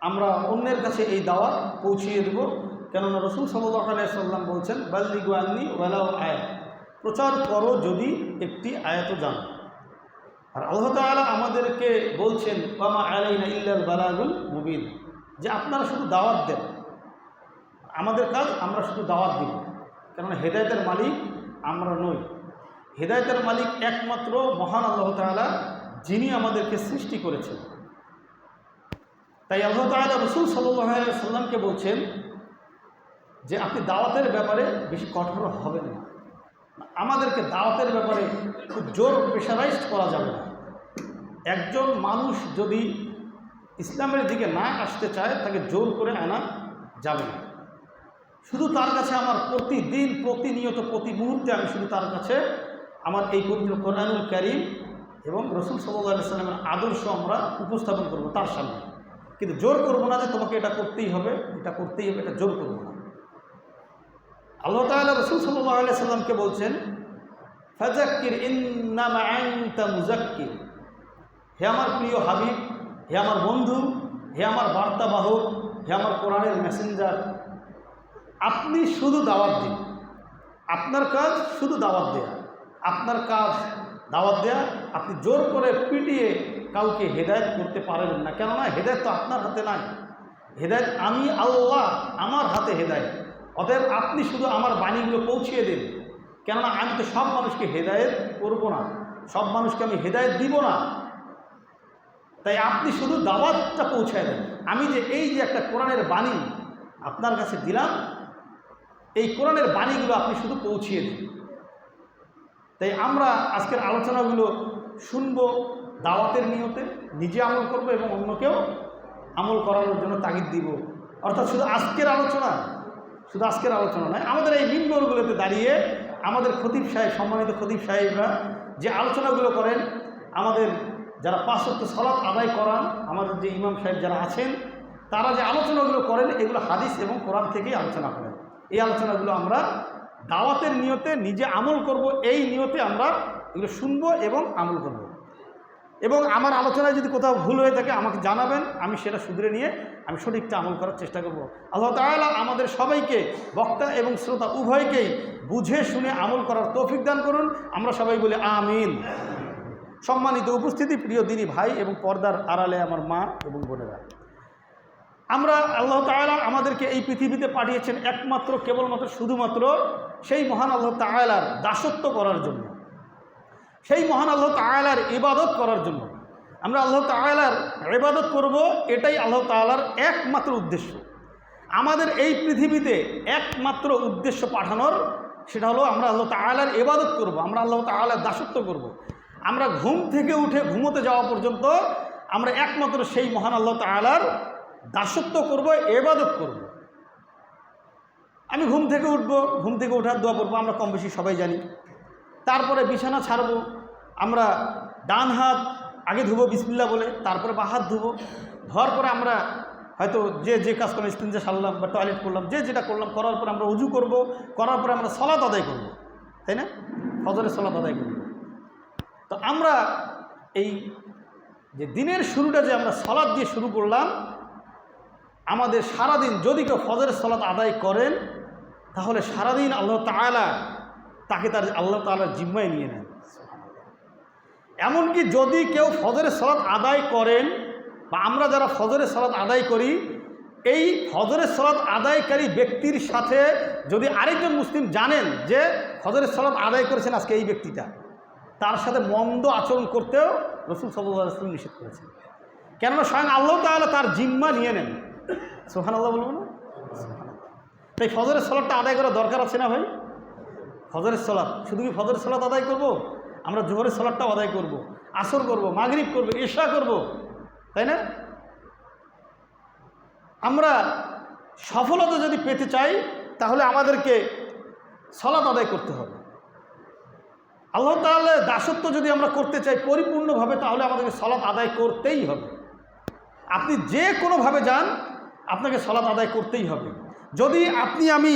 আমরা অন্যের কাছে এই দাওয়াত পৌঁছিয়ে দেব। কেননা রাসূল সাল্লাল্লাহু আলাইহি সাল্লাম বলছেন, বাল্লিগু আন্নি ওয়ালাউ আয়াত, প্রচার করো যদি একটি আয়াতও জানো। আর আল্লাহ তাআলা আমাদেরকে বলছেন, ওয়ামা আলাইনা ইল্লাল বালাগুল মুবিন, যে আপনারা শুধু দাওয়াত দেন, আমাদের কাজ আমরা শুধু দাওয়াত দিব। কেননা হেদায়েতের মালিক আমরা নই, হেদায়েতের মালিক একমাত্র মহান আল্লাহ তাআলা, যিনি আমাদেরকে সৃষ্টি করেছেন। তাই আল্লাহ তাআলা রাসূল সাল্লাল্লাহু আলাইহি সাল্লামকে বলছেন যে আপনি দাওয়াতের ব্যাপারে বেশি কঠোর হবেন না। আমাদেরকে দাওয়াতের ব্যাপারে খুব জোর প্রেশারাইজড করা যাবে না। একজন মানুষ যদি ইসলামের দিকে না আসতে চায়, তাকে জোর করে আনা যাবে না। শুধু তার কাছে আমার প্রতিদিন, প্রতিনিয়ত, প্রতি মুহূর্তে আমি শুধু তার কাছে আমার এই পবিত্র কোরআনুল কারীম এবং রাসূল সাল্লাল্লাহু আলাইহি সাল্লামের আদর্শ আমরা উপস্থাপন করব তার সামনে। কিন্তু জোর করব না যে তোমাকে এটা করতেই হবে, এটা করতেই হবে, এটা জোর করব না। আল্লাহ তাআলা রাসূল সাল্লাল্লাহু আলাইহি সাল্লামকে বলছেন, ফাযাক্কির ইন্নামা আনতা মুযাক্কির, হে আমার প্রিয় হাবিব, হে আমার বন্ধু, হে আমার বার্তাবাহক, হে আমার কোরআনের মেসেঞ্জার, আপনি শুধু দাওয়াত দিন। আপনার কাজ শুধু দাওয়াত দেয়া, আপনার কাজ দাওয়াত দেয়া। আপনি জোর করে পিটিয়ে কাউকে হেদায়েত করতে পারবেন না। কেননা হেদায়েত তো আপনার হাতে নাই, হেদায়েত আমি আল্লাহ, আমার হাতে হেদায়েত। অতএব আপনি শুধু আমার বাণীগুলো পৌঁছিয়ে দিন। কেননা আমি তো সব মানুষকে হেদায়েত করব না, সব মানুষকে আমি হেদায়েত দিব না। তাই আপনি শুধু দাওয়াতটা পৌঁছায় দেন। আমি যে এই যে একটা কোরআনের বাণী আপনার কাছে দিলাম, এই কোরআনের বাণীগুলো আপনি শুধু পৌঁছিয়ে দিন। তাই আমরা আজকের আলোচনাগুলো শুনব দাওয়াতের নিয়তে, নিজে আমল করব এবং অন্যকেও আমল করানোর জন্য তাগিদ দিব। অর্থাৎ শুধু আজকের আলোচনা নয়, আমাদের এই মিম্বরগুলোতে দাঁড়িয়ে আমাদের খতিব সাহেব, সম্মানিত খতিব সাহেবরা যে আলোচনাগুলো করেন, আমাদের যারা 5 ওয়াক্ত সালাত আদায় করান, আমাদের যে ইমাম সাহেব যারা আছেন, তারা যে আলোচনাগুলো করেন, এগুলো হাদিস এবং কোরআন থেকেই আলোচনা করেন। এই আলোচনাগুলো আমরা দাওয়াতের নিয়তে নিজে আমল করব, এই নিয়তে আমরা এগুলো শুনবো এবং আমল করব। এবং আমার আলোচনায় যদি কোথাও ভুল হয়ে থাকে আমাকে জানাবেন, আমি সেটা শুধরে নিয়ে আমি সঠিকটা আমল করার চেষ্টা করব। আল্লাহ তাআলা আমাদের সবাইকে, বক্তা এবং শ্রোতা উভয়কেই বুঝে শুনে আমল করার তৌফিক দান করুন। আমরা সবাই বলি আমিন। সম্মানিত উপস্থিতি, প্রিয় দিনী ভাই এবং পর্দার আড়ালে আমার মা এবং বোনেরা, আমরা আল্লাহ তাআলা আমাদেরকে এই পৃথিবীতে পাঠিয়েছেন একমাত্র, কেবলমাত্র, শুধুমাত্র সেই মহান আল্লাহ তাআলার দাসত্ব করার জন্য, সেই মহান আল্লাহ তাআলার ইবাদত করার জন্য। আমরা আল্লাহ তাআলার ইবাদত করব, এটাই আল্লাহ তাআলার একমাত্র উদ্দেশ্য। আমাদের এই পৃথিবীতে একমাত্র উদ্দেশ্য পাঠানোর, সেটা হলো আমরা আল্লাহ তাআলার ইবাদত করব, আমরা আল্লাহ তাআলার দাসত্ব করব। আমরা ঘুম থেকে উঠে ঘুমোতে যাওয়া পর্যন্ত আমরা একমাত্র সেই মহান আল্লাহ তাআলার দাসত্ব করব, ইবাদত করব। আমি ঘুম থেকে উঠব, ঘুম থেকে ওঠার দোয়া পড়ব, আমরা কম বেশি সবাই জানি। তারপরে বিছানা ছাড়ব, আমরা ডান হাত আগে ধুবো বিসমিল্লাহ বলে, তারপরে বাঁ হাত ধুবো। ধোয়ার পরে আমরা হয়তো যে কাজ করলাম, ইস্তিনজা সারলাম বা টয়লেট করলাম, যেটা করলাম, করার পরে আমরা উজু করব, করার পরে আমরা সালাত আদায় করব, তাই না? ফজরের সালাত আদায় করব। তো আমরা এই যে দিনের শুরুটা যে আমরা সালাত দিয়ে শুরু করলাম, আমাদের সারাদিন যদি কেউ ফজরের সালাত আদায় করেন, তাহলে সারাদিন আল্লাহ তাআলা তাকে তার আল্লাহ তাআলার জিম্মায় নিয়ে নেন। এমনকি যদি কেউ ফজরের সালাত আদায় করেন, বা আমরা যারা ফজরের সালাত আদায় করি, এই ফজরের সালাত আদায়কারী ব্যক্তির সাথে যদি আরেকজন মুসলিম জানেন যে ফজরের সালাত আদায় করেছেন আজকে এই ব্যক্তিটা, তার সাথে মন্দ আচরণ করতেও রাসূল সাল্লাল্লাহু আলাইহি ওয়াসাল্লাম নিষেধ করেছেন। কেননা স্বয়ং আল্লাহ তাআলা তার জিম্মা নিয়ে নেন। সুবহানাল্লাহ বলবো না? তাই ফজরের সালাতটা আদায় করা দরকার আছে না ভাই? ফজরের সালাত শুধু কি ফজরের সালাত আদায় করব? আমরা জোহরের সালাতটাও আদায় করব, আসর করব, মাগরিব করব, ইশা করব, তাই না? আমরা সফলতা যদি পেতে চাই, তাহলে আমাদেরকে সালাত আদায় করতে হবে। আল্লাহ তাআলার দাসত্ব যদি আমরা করতে চাই পরিপূর্ণভাবে, তাহলে আমাদেরকে সালাত আদায় করতেই হবে। আপনি যে কোনোভাবে যান, আপনাকে সালাত আদায় করতেই হবে। যদি আমি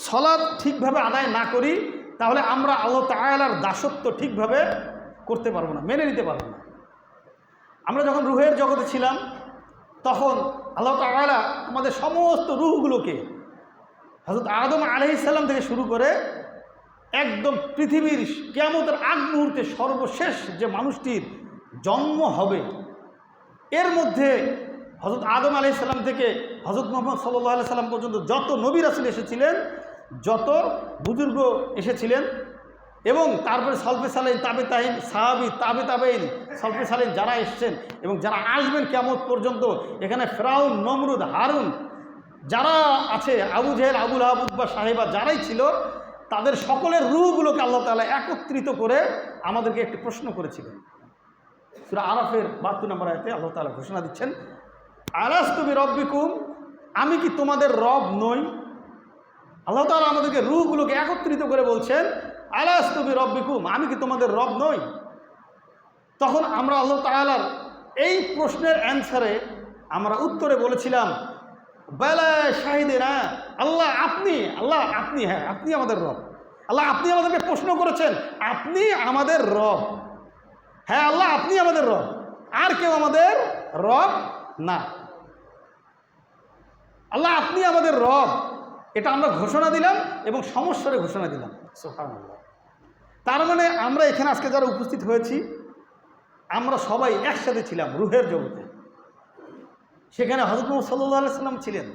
সালাত ঠিকভাবে আদায় না করি, তাহলে আমরা আল্লাহ তাআলার দাসত্ব ঠিকভাবে করতে পারবো না, মেনে নিতে পারবো না। আমরা যখন রুহের জগতে ছিলাম, তখন আল্লাহ তাআলা আমাদের সমস্ত রূহগুলোকে হযরত আদম আলাইহিস সালাম থেকে শুরু করে একদম পৃথিবীর কিয়ামতের আগ মুহূর্তে সর্বশেষ যে মানুষটির জন্ম হবে, এর মধ্যে হযরত আদম আলাইহিস সালাম থেকে হযরত মুহাম্মদ সাল্লাল্লাহু আলাইহি সাল্লাম পর্যন্ত যত নবী রাসূল এসেছিলেন, যত বুজুর্গ এসেছিলেন, এবং তারপরে সলফে সালেহিন, তাবে তাহিন, সাহাবি, তাবে তাবেইন, সলফে সালেহিন যারা এসছেন এবং যারা আসবেন কিয়ামত পর্যন্ত, এখানে ফিরআউন, নমরুদ, হারুন যারা আছে, আবু জেহেল, আবু লাহাব, উতবা, সাহেবা যারাই ছিল, তাদের সকলের রূহগুলোকে আল্লাহ তাআলা একত্রিত করে আমাদেরকে একটি প্রশ্ন করেছিলেন। সূরা আরাফের 72 নম্বর আয়াতে আল্লাহ তাআলা ঘোষণা দিচ্ছেন, আলাস্তু বিরব্বিকুম, আমি কি তোমাদের রব নই? আল্লাহ তাআলা আমাদেরকে রূহগুলোকে একত্রিত করে বলছেন, আলাস্তু বিরব্বিকুম, আমি কি তোমাদের রব নই? তখন আমরা আল্লাহ তাআলার এই প্রশ্নের অ্যান্সারে আমরা উত্তরে বলেছিলাম, বালা শাহিদেনা, আল্লাহ আপনি, হ্যাঁ আপনি আমাদের রব। আল্লাহ আপনি আমাদেরকে প্রশ্ন করেছেন, আপনি আমাদের রব। হ্যাঁ আল্লাহ আপনি আমাদের রব, আর কেউ আমাদের রব না। আল্লাহ আপনি আমাদের রব, এটা আমরা ঘোষণা দিলাম এবং সমস্যারে ঘোষণা দিলাম। সুবহানাল্লাহ। তার মানে আমরা এখানে আজকে যারা উপস্থিত হয়েছি, আমরা সবাই একসাথে ছিলাম রুহের জগতে। সেখানে হযরত মুহাম্মদ সাল্লাল্লাহু আলাইহি সাল্লাম ছিলেন,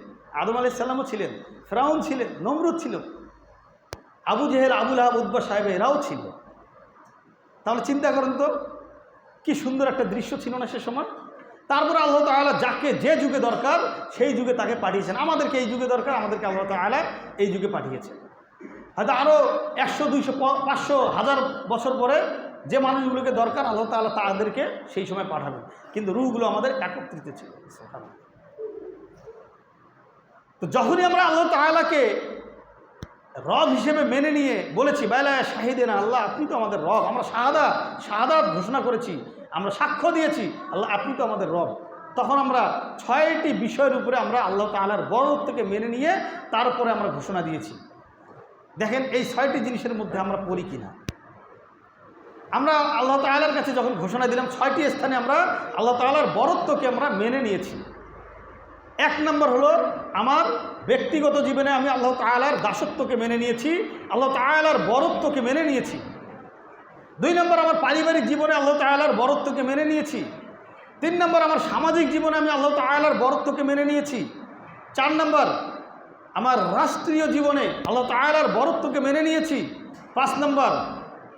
আদম আলাইহিস সালামও ছিলেন, ফিরআউন ছিলেন, নমরুদ ছিল, আবু জেহেল, আবু লাহাব, উতবা, সাহেবা এরাও ছিল। তাহলে চিন্তা করেন তো কি সুন্দর একটা দৃশ্য ছিল না সে সময়। তারপরে আল্লাহ তাআলা যাকে যে যুগে দরকার সেই যুগে তাকে পাঠিয়েছেন। আমাদেরকে এই যুগে দরকার, আমাদেরকে আল্লাহ তাআলা এই যুগে পাঠিয়েছেন। হয়তো আরও 100, 200, 500, 1000 বছর পরে যে মানুষগুলোকে দরকার আল্লাহ তাআলা তাদেরকে সেই সময় পাঠাবেন, কিন্তু রূহগুলো আমাদের একত্রিত ছিল। তো যখনই আমরা আল্লাহ তাআলাকে রব হিসেবে মেনে নিয়ে বলেছি, বাইলা শাহিদেনা, আল্লাহ আপনি তো আমাদের রব, আমরা শাহাদাত ঘোষণা করেছি, আমরা সাক্ষ্য দিয়েছি আল্লাহ আপনি তো আমাদের রব, তখন আমরা 6টি বিষয়ের উপরে আমরা আল্লাহ তাআলার বড়ত্বকে মেনে নিয়ে তারপরে আমরা ঘোষণা দিয়েছি। দেখেন এই 6টি জিনিসের মধ্যে আমরা পড়ি কিনা। আমরা আল্লাহ তাআলার কাছে যখন ঘোষণা দিলাম, 6টি স্থানে আমরা আল্লাহ তাআলার বড়ত্বকে আমরা মেনে নিয়েছি। 1 নম্বর হলো আমার ব্যক্তিগত জীবনে আমি আল্লাহ তাআলার দাসত্বকে মেনে নিয়েছি, আল্লাহ তাআলার বড়ত্বকে মেনে নিয়েছি। 2 নম্বর আমার পারিবারিক জীবনে আল্লাহ তাআলার বড়ত্বকে মেনে নিয়েছি। 3 নম্বর আমার সামাজিক জীবনে আমি আল্লাহ তাআলার বড়ত্বকে মেনে নিয়েছি। 4 নম্বর আমার রাষ্ট্রীয় জীবনে আল্লাহ তাআলার বড়ত্বকে মেনে নিয়েছি। 5 নম্বর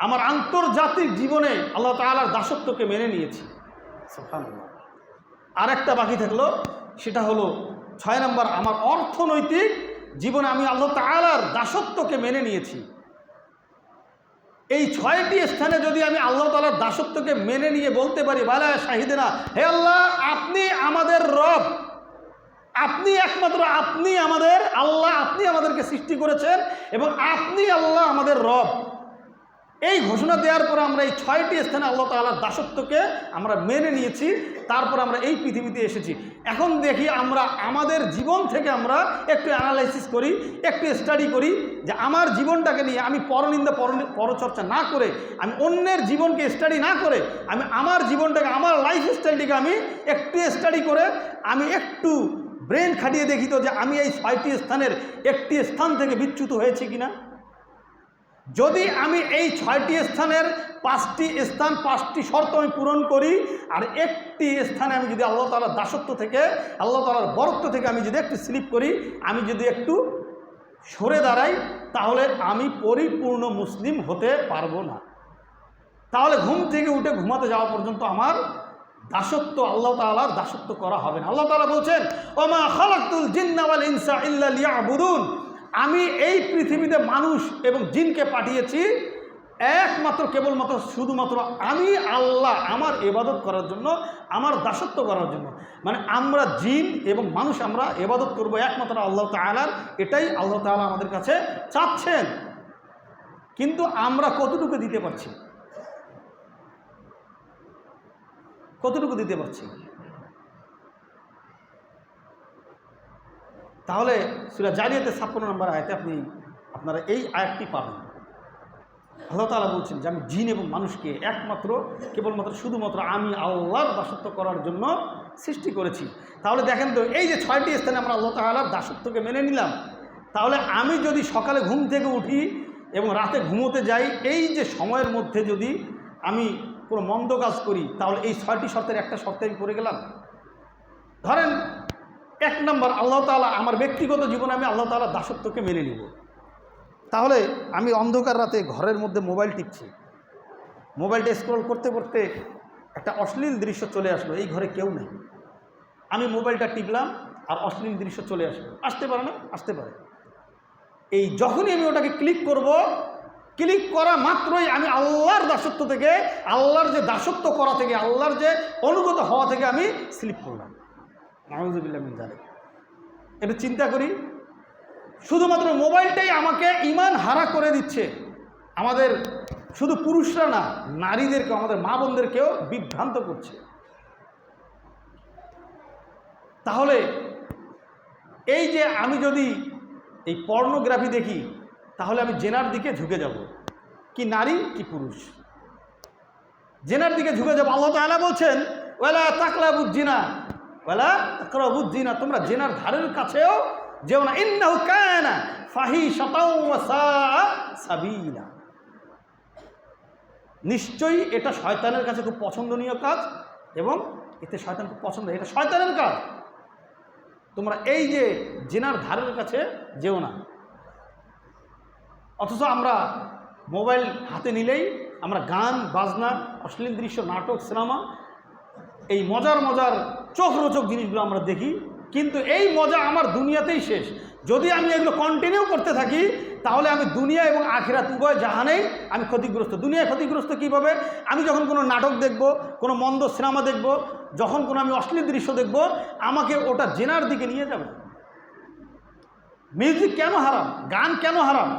আমার আন্তর্জাতিক জীবনে আল্লাহ তাআলার দাসত্বকে মেনে নিয়েছি। সুবহানাল্লাহ। আর একটা বাকি থাকলো, সেটা হলো 6 নম্বর আমার অর্থনৈতিক জীবনে আমি আল্লাহ তাআলার দাসত্বকে মেনে নিয়েছি। এই 6টি স্থানে যদি আমি আল্লাহ তাআলার দাসত্বকে মেনে নিয়ে বলতে পারি, বালা শাহিদেনা, হে আল্লাহ আপনি আমাদের রব, আপনি একমাত্র আপনি আমাদের আল্লাহ, আপনি আমাদেরকে সৃষ্টি করেছেন এবং আপনি আল্লাহ আমাদের রব, এই ঘোষণা দেওয়ার পরে আমরা এই 6টি স্থানে আল্লাহ তাআলার দাসত্বকে আমরা মেনে নিয়েছি। তারপর আমরা এই পৃথিবীতে এসেছি। এখন দেখি আমরা আমাদের জীবন থেকে আমরা একটু অ্যানালাইসিস করি, একটু স্টাডি করি যে আমার জীবনটাকে নিয়ে আমি পরনিন্দা পরচর্চা না করে, আমি অন্যের জীবনকে স্টাডি না করে, আমি আমার জীবনটাকে, আমার লাইফস্টাইলটিকে আমি একটু স্টাডি করে আমি একটু ব্রেন খাটিয়ে দেখি তো যে আমি এই 6টি স্থানের একটি স্থান থেকে বিচ্যুত হয়েছি কিনা। যদি আমি এই 6টি স্থানের 5টি স্থান, 5টি শর্ত আমি পূরণ করি, আর একটি স্থানে আমি যদি আল্লাহ তাআলার দাসত্ব থেকে, আল্লাহ তাআলার বরত্ব থেকে আমি যদি একটু স্লিপ করি, আমি যদি একটু সরে দাঁড়াই, তাহলে আমি পরিপূর্ণ মুসলিম হতে পারবো না। তাহলে ঘুম থেকে উঠে ঘুমাতে যাওয়া পর্যন্ত আমার দাসত্ব, আল্লাহ তাআলার দাসত্ব করা হবে না। আল্লাহ তাআলা বলছেন, ওমা খালাকতুল জিন্না ওয়াল ইনসা ইল্লা লিয়াবুদুন, আমি এই পৃথিবীতে মানুষ এবং জিনকে পাঠিয়েছি একমাত্র কেবলমাত্র শুধুমাত্র আমি আল্লাহ, আমার ইবাদত করার জন্য, আমার দাসত্ব করার জন্য। মানে আমরা জিন এবং মানুষ আমরা ইবাদত করব একমাত্র আল্লাহ তাআলার, এটাই আল্লাহ তাআলা আমাদের কাছে চাচ্ছেন। কিন্তু আমরা কতটুকু দিতে পারছি, কতটুকু দিতে পারছি? তাহলে সূরা জারিয়াতের 56 নম্বর আয়াতে আপনারা এই আয়াতটি পাবেন। আল্লাহ তাআলা বলছেন যে আমি জিন এবং মানুষকে একমাত্র কেবলমাত্র শুধুমাত্র আমি আল্লাহর দাসত্ব করার জন্য সৃষ্টি করেছি। তাহলে দেখেন তো, এই যে 6টি স্থানে আমরা আল্লাহ তাআলার দাসত্বকে মেনে নিলাম, তাহলে আমি যদি সকালে ঘুম থেকে উঠি এবং রাতে ঘুমোতে যাই, এই যে সময়ের মধ্যে যদি আমি কোনো মন্দ কাজ করি, তাহলে এই 6টি শর্তের একটা শর্তে আমি পড়ে গেলাম। ধরেন 1 নম্বর, আল্লাহ তাআলা আমার ব্যক্তিগত জীবনে আমি আল্লাহ তাআলার দাসত্বকে মেনে নিব। তাহলে আমি অন্ধকার রাতে ঘরের মধ্যে মোবাইল টিপছি, মোবাইলটা স্ক্রল করতে করতে একটা অশ্লীল দৃশ্য চলে আসলো, এই ঘরে কেউ নেই, আমি মোবাইলটা টিপলাম আর অশ্লীল দৃশ্য চলে আসলো। আসতে পারে না? আসতে পারে। এই যখনই আমি ওটাকে ক্লিক করব, ক্লিক করা মাত্রই আমি আল্লাহর দাসত্ব থেকে, আল্লাহর যে দাসত্ব করা থেকে, আল্লাহর যে অনুগত হওয়া থেকে আমি স্লিপ করলাম। নাউযুবিল্লাহ মিন যালিক। এটা চিন্তা করি, শুধুমাত্র মোবাইলটাই আমাকে ঈমান হারা করে দিচ্ছে। আমাদের শুধু পুরুষরা না, নারীদেরকেও, আমাদের মা বোনদেরকেও বিভ্রান্ত করছে। তাহলে এই যে আমি যদি এই পর্নোগ্রাফি দেখি, তাহলে আমি জেনার দিকে ঝুঁকে যাব, কি নারী কি পুরুষ, জেনার দিকে ঝুঁকে যাব। আল্লাহ তাআলা বলছেন, ওয়ালা তাকরাবুজ জিনা ওয়ালা তাকরাবুজ জিনা, তোমরা জেনার ধারের কাছেও যেও না, ইন্নাহু কানা ফাহিশাতাও ওয়া সাআ সাবিলা, নিশ্চয়ই এটা শয়তানের কাছে খুব পছন্দনীয় কাজ এবং এতে শয়তান খুব পছন্দ, এটা শয়তানের কাজ। তোমরা এই যে জেনার ধারের কাছে যেও না। অথচ আমরা মোবাইল হাতে নিলেই আমরা গান বাজনা, অশ্লীল দৃশ্য, নাটক, সিনেমা, এই মজার মজার চোখরোচক জিনিসগুলো আমরা দেখি, কিন্তু এই মজা আমার দুনিয়াতেই শেষ। যদি আমি এগুলো কন্টিনিউ করতে থাকি, তাহলে আমি দুনিয়া এবং আখিরাত উভয় জাহানেই আমি ক্ষতিগ্রস্ত। দুনিয়ায় ক্ষতিগ্রস্ত কীভাবে? আমি যখন কোনো নাটক দেখব, কোনো মন্দ সিনেমা দেখব, যখন কোনো আমি অশ্লীল দৃশ্য দেখব, আমাকে ওটা জেনার দিকে নিয়ে যাবে। মিউজিক কেন হারাম? গান কেন হারাম?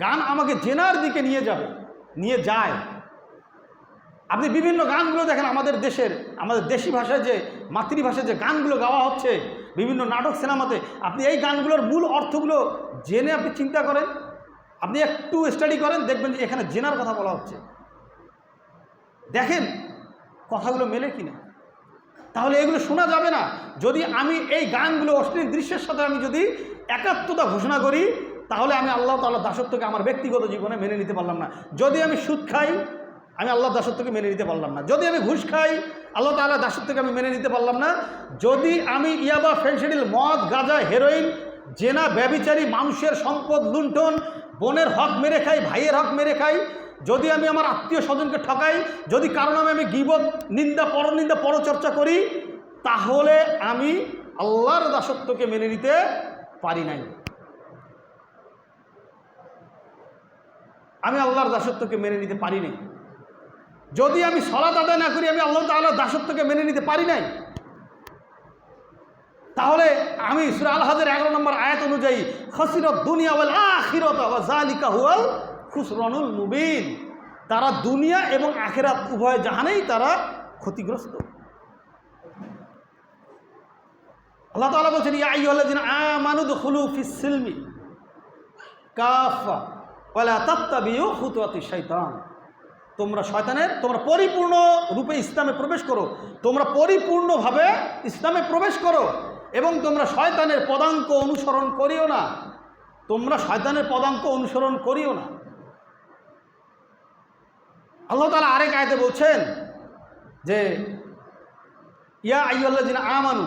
গান আমাকে জেনার দিকে নিয়ে যাবে, নিয়ে যায়। আপনি বিভিন্ন গানগুলো দেখেন, আমাদের দেশের, আমাদের দেশি ভাষায় যে, মাতৃভাষায় যে গানগুলো গাওয়া হচ্ছে বিভিন্ন নাটক সিনেমাতে, আপনি এই গানগুলোর মূল অর্থগুলো জেনে আপনি চিন্তা করেন, আপনি একটু স্টাডি করেন, দেখবেন যে এখানে জেনার কথা বলা হচ্ছে। দেখেন কথাগুলো মেলে কিনা। তাহলে এগুলো শোনা যাবে না। যদি আমি এই গানগুলো, অশ্লীল দৃশ্যের সাথে আমি যদি একাত্মতা ঘোষণা করি, তাহলে আমি আল্লাহ তাআলার দাসত্বকে আমার ব্যক্তিগত জীবনে মেনে নিতে পারলাম না। যদি আমি সুদ খাই, আমি আল্লাহর দাসত্বকে মেনে নিতে পারলাম না। যদি আমি ঘুষ খাই, আল্লাহ তাআলার দাসত্বকে আমি মেনে নিতে পারলাম না। যদি আমি ইয়াবা, ফেনসিডিল, মদ, গাঁজা, হেরোইন, জেনা, ব্যভিচারী, মানুষের সম্পদ লুণ্ঠন, বোনের হক মেরে খাই, ভাইয়ের হক মেরে খাই, যদি আমি আমার আত্মীয় স্বজনকে ঠকাই, যদি কারো নামে আমি গীবত, নিন্দা, পরনিন্দা, পরচর্চা করি, তাহলে আমি আল্লাহর দাসত্বকে মেনে নিতে পারি নাই। আমি আল্লাহর দাসত্বকে মেনে নিতে পারি নাই। যদি আমি সালাত আদায় না করি, আমি আল্লাহ তাআলার দাসত্বকে মেনে নিতে পারি নাই। তাহলে আমি সূরা আল হজের 11 নম্বর আয়াত অনুযায়ী খাসিরাত দুনিয়া ওয়াল আখিরাত ওয়া যালিকা হুয়াল খুসরানুল মুবিন, তারা দুনিয়া এবং আখিরাত উভয় জাহানেই তারা ক্ষতিগ্রস্ত। আল্লাহ তাআলা বলেন, ইয়া আইয়ুহাল্লাযিনা আমানু দুখুলু ফিস সিলমি কাফা ওয়া লা তাত্তাবিউ খুতুওয়াতিশ শাইতান, তোমরা পরিপূর্ণ রূপে ইসলামে প্রবেশ করো, তোমরা পরিপূর্ণভাবে ইসলামে প্রবেশ করো এবং তোমরা শয়তানের পদাঙ্ক অনুসরণ করিও না, তোমরা শয়তানের পদাঙ্ক অনুসরণ করিও না। আল্লাহ তাআলা আরেক আয়াতে বলছেন যে ইয়া আইয়ুহাল্লাযিনা আমানু,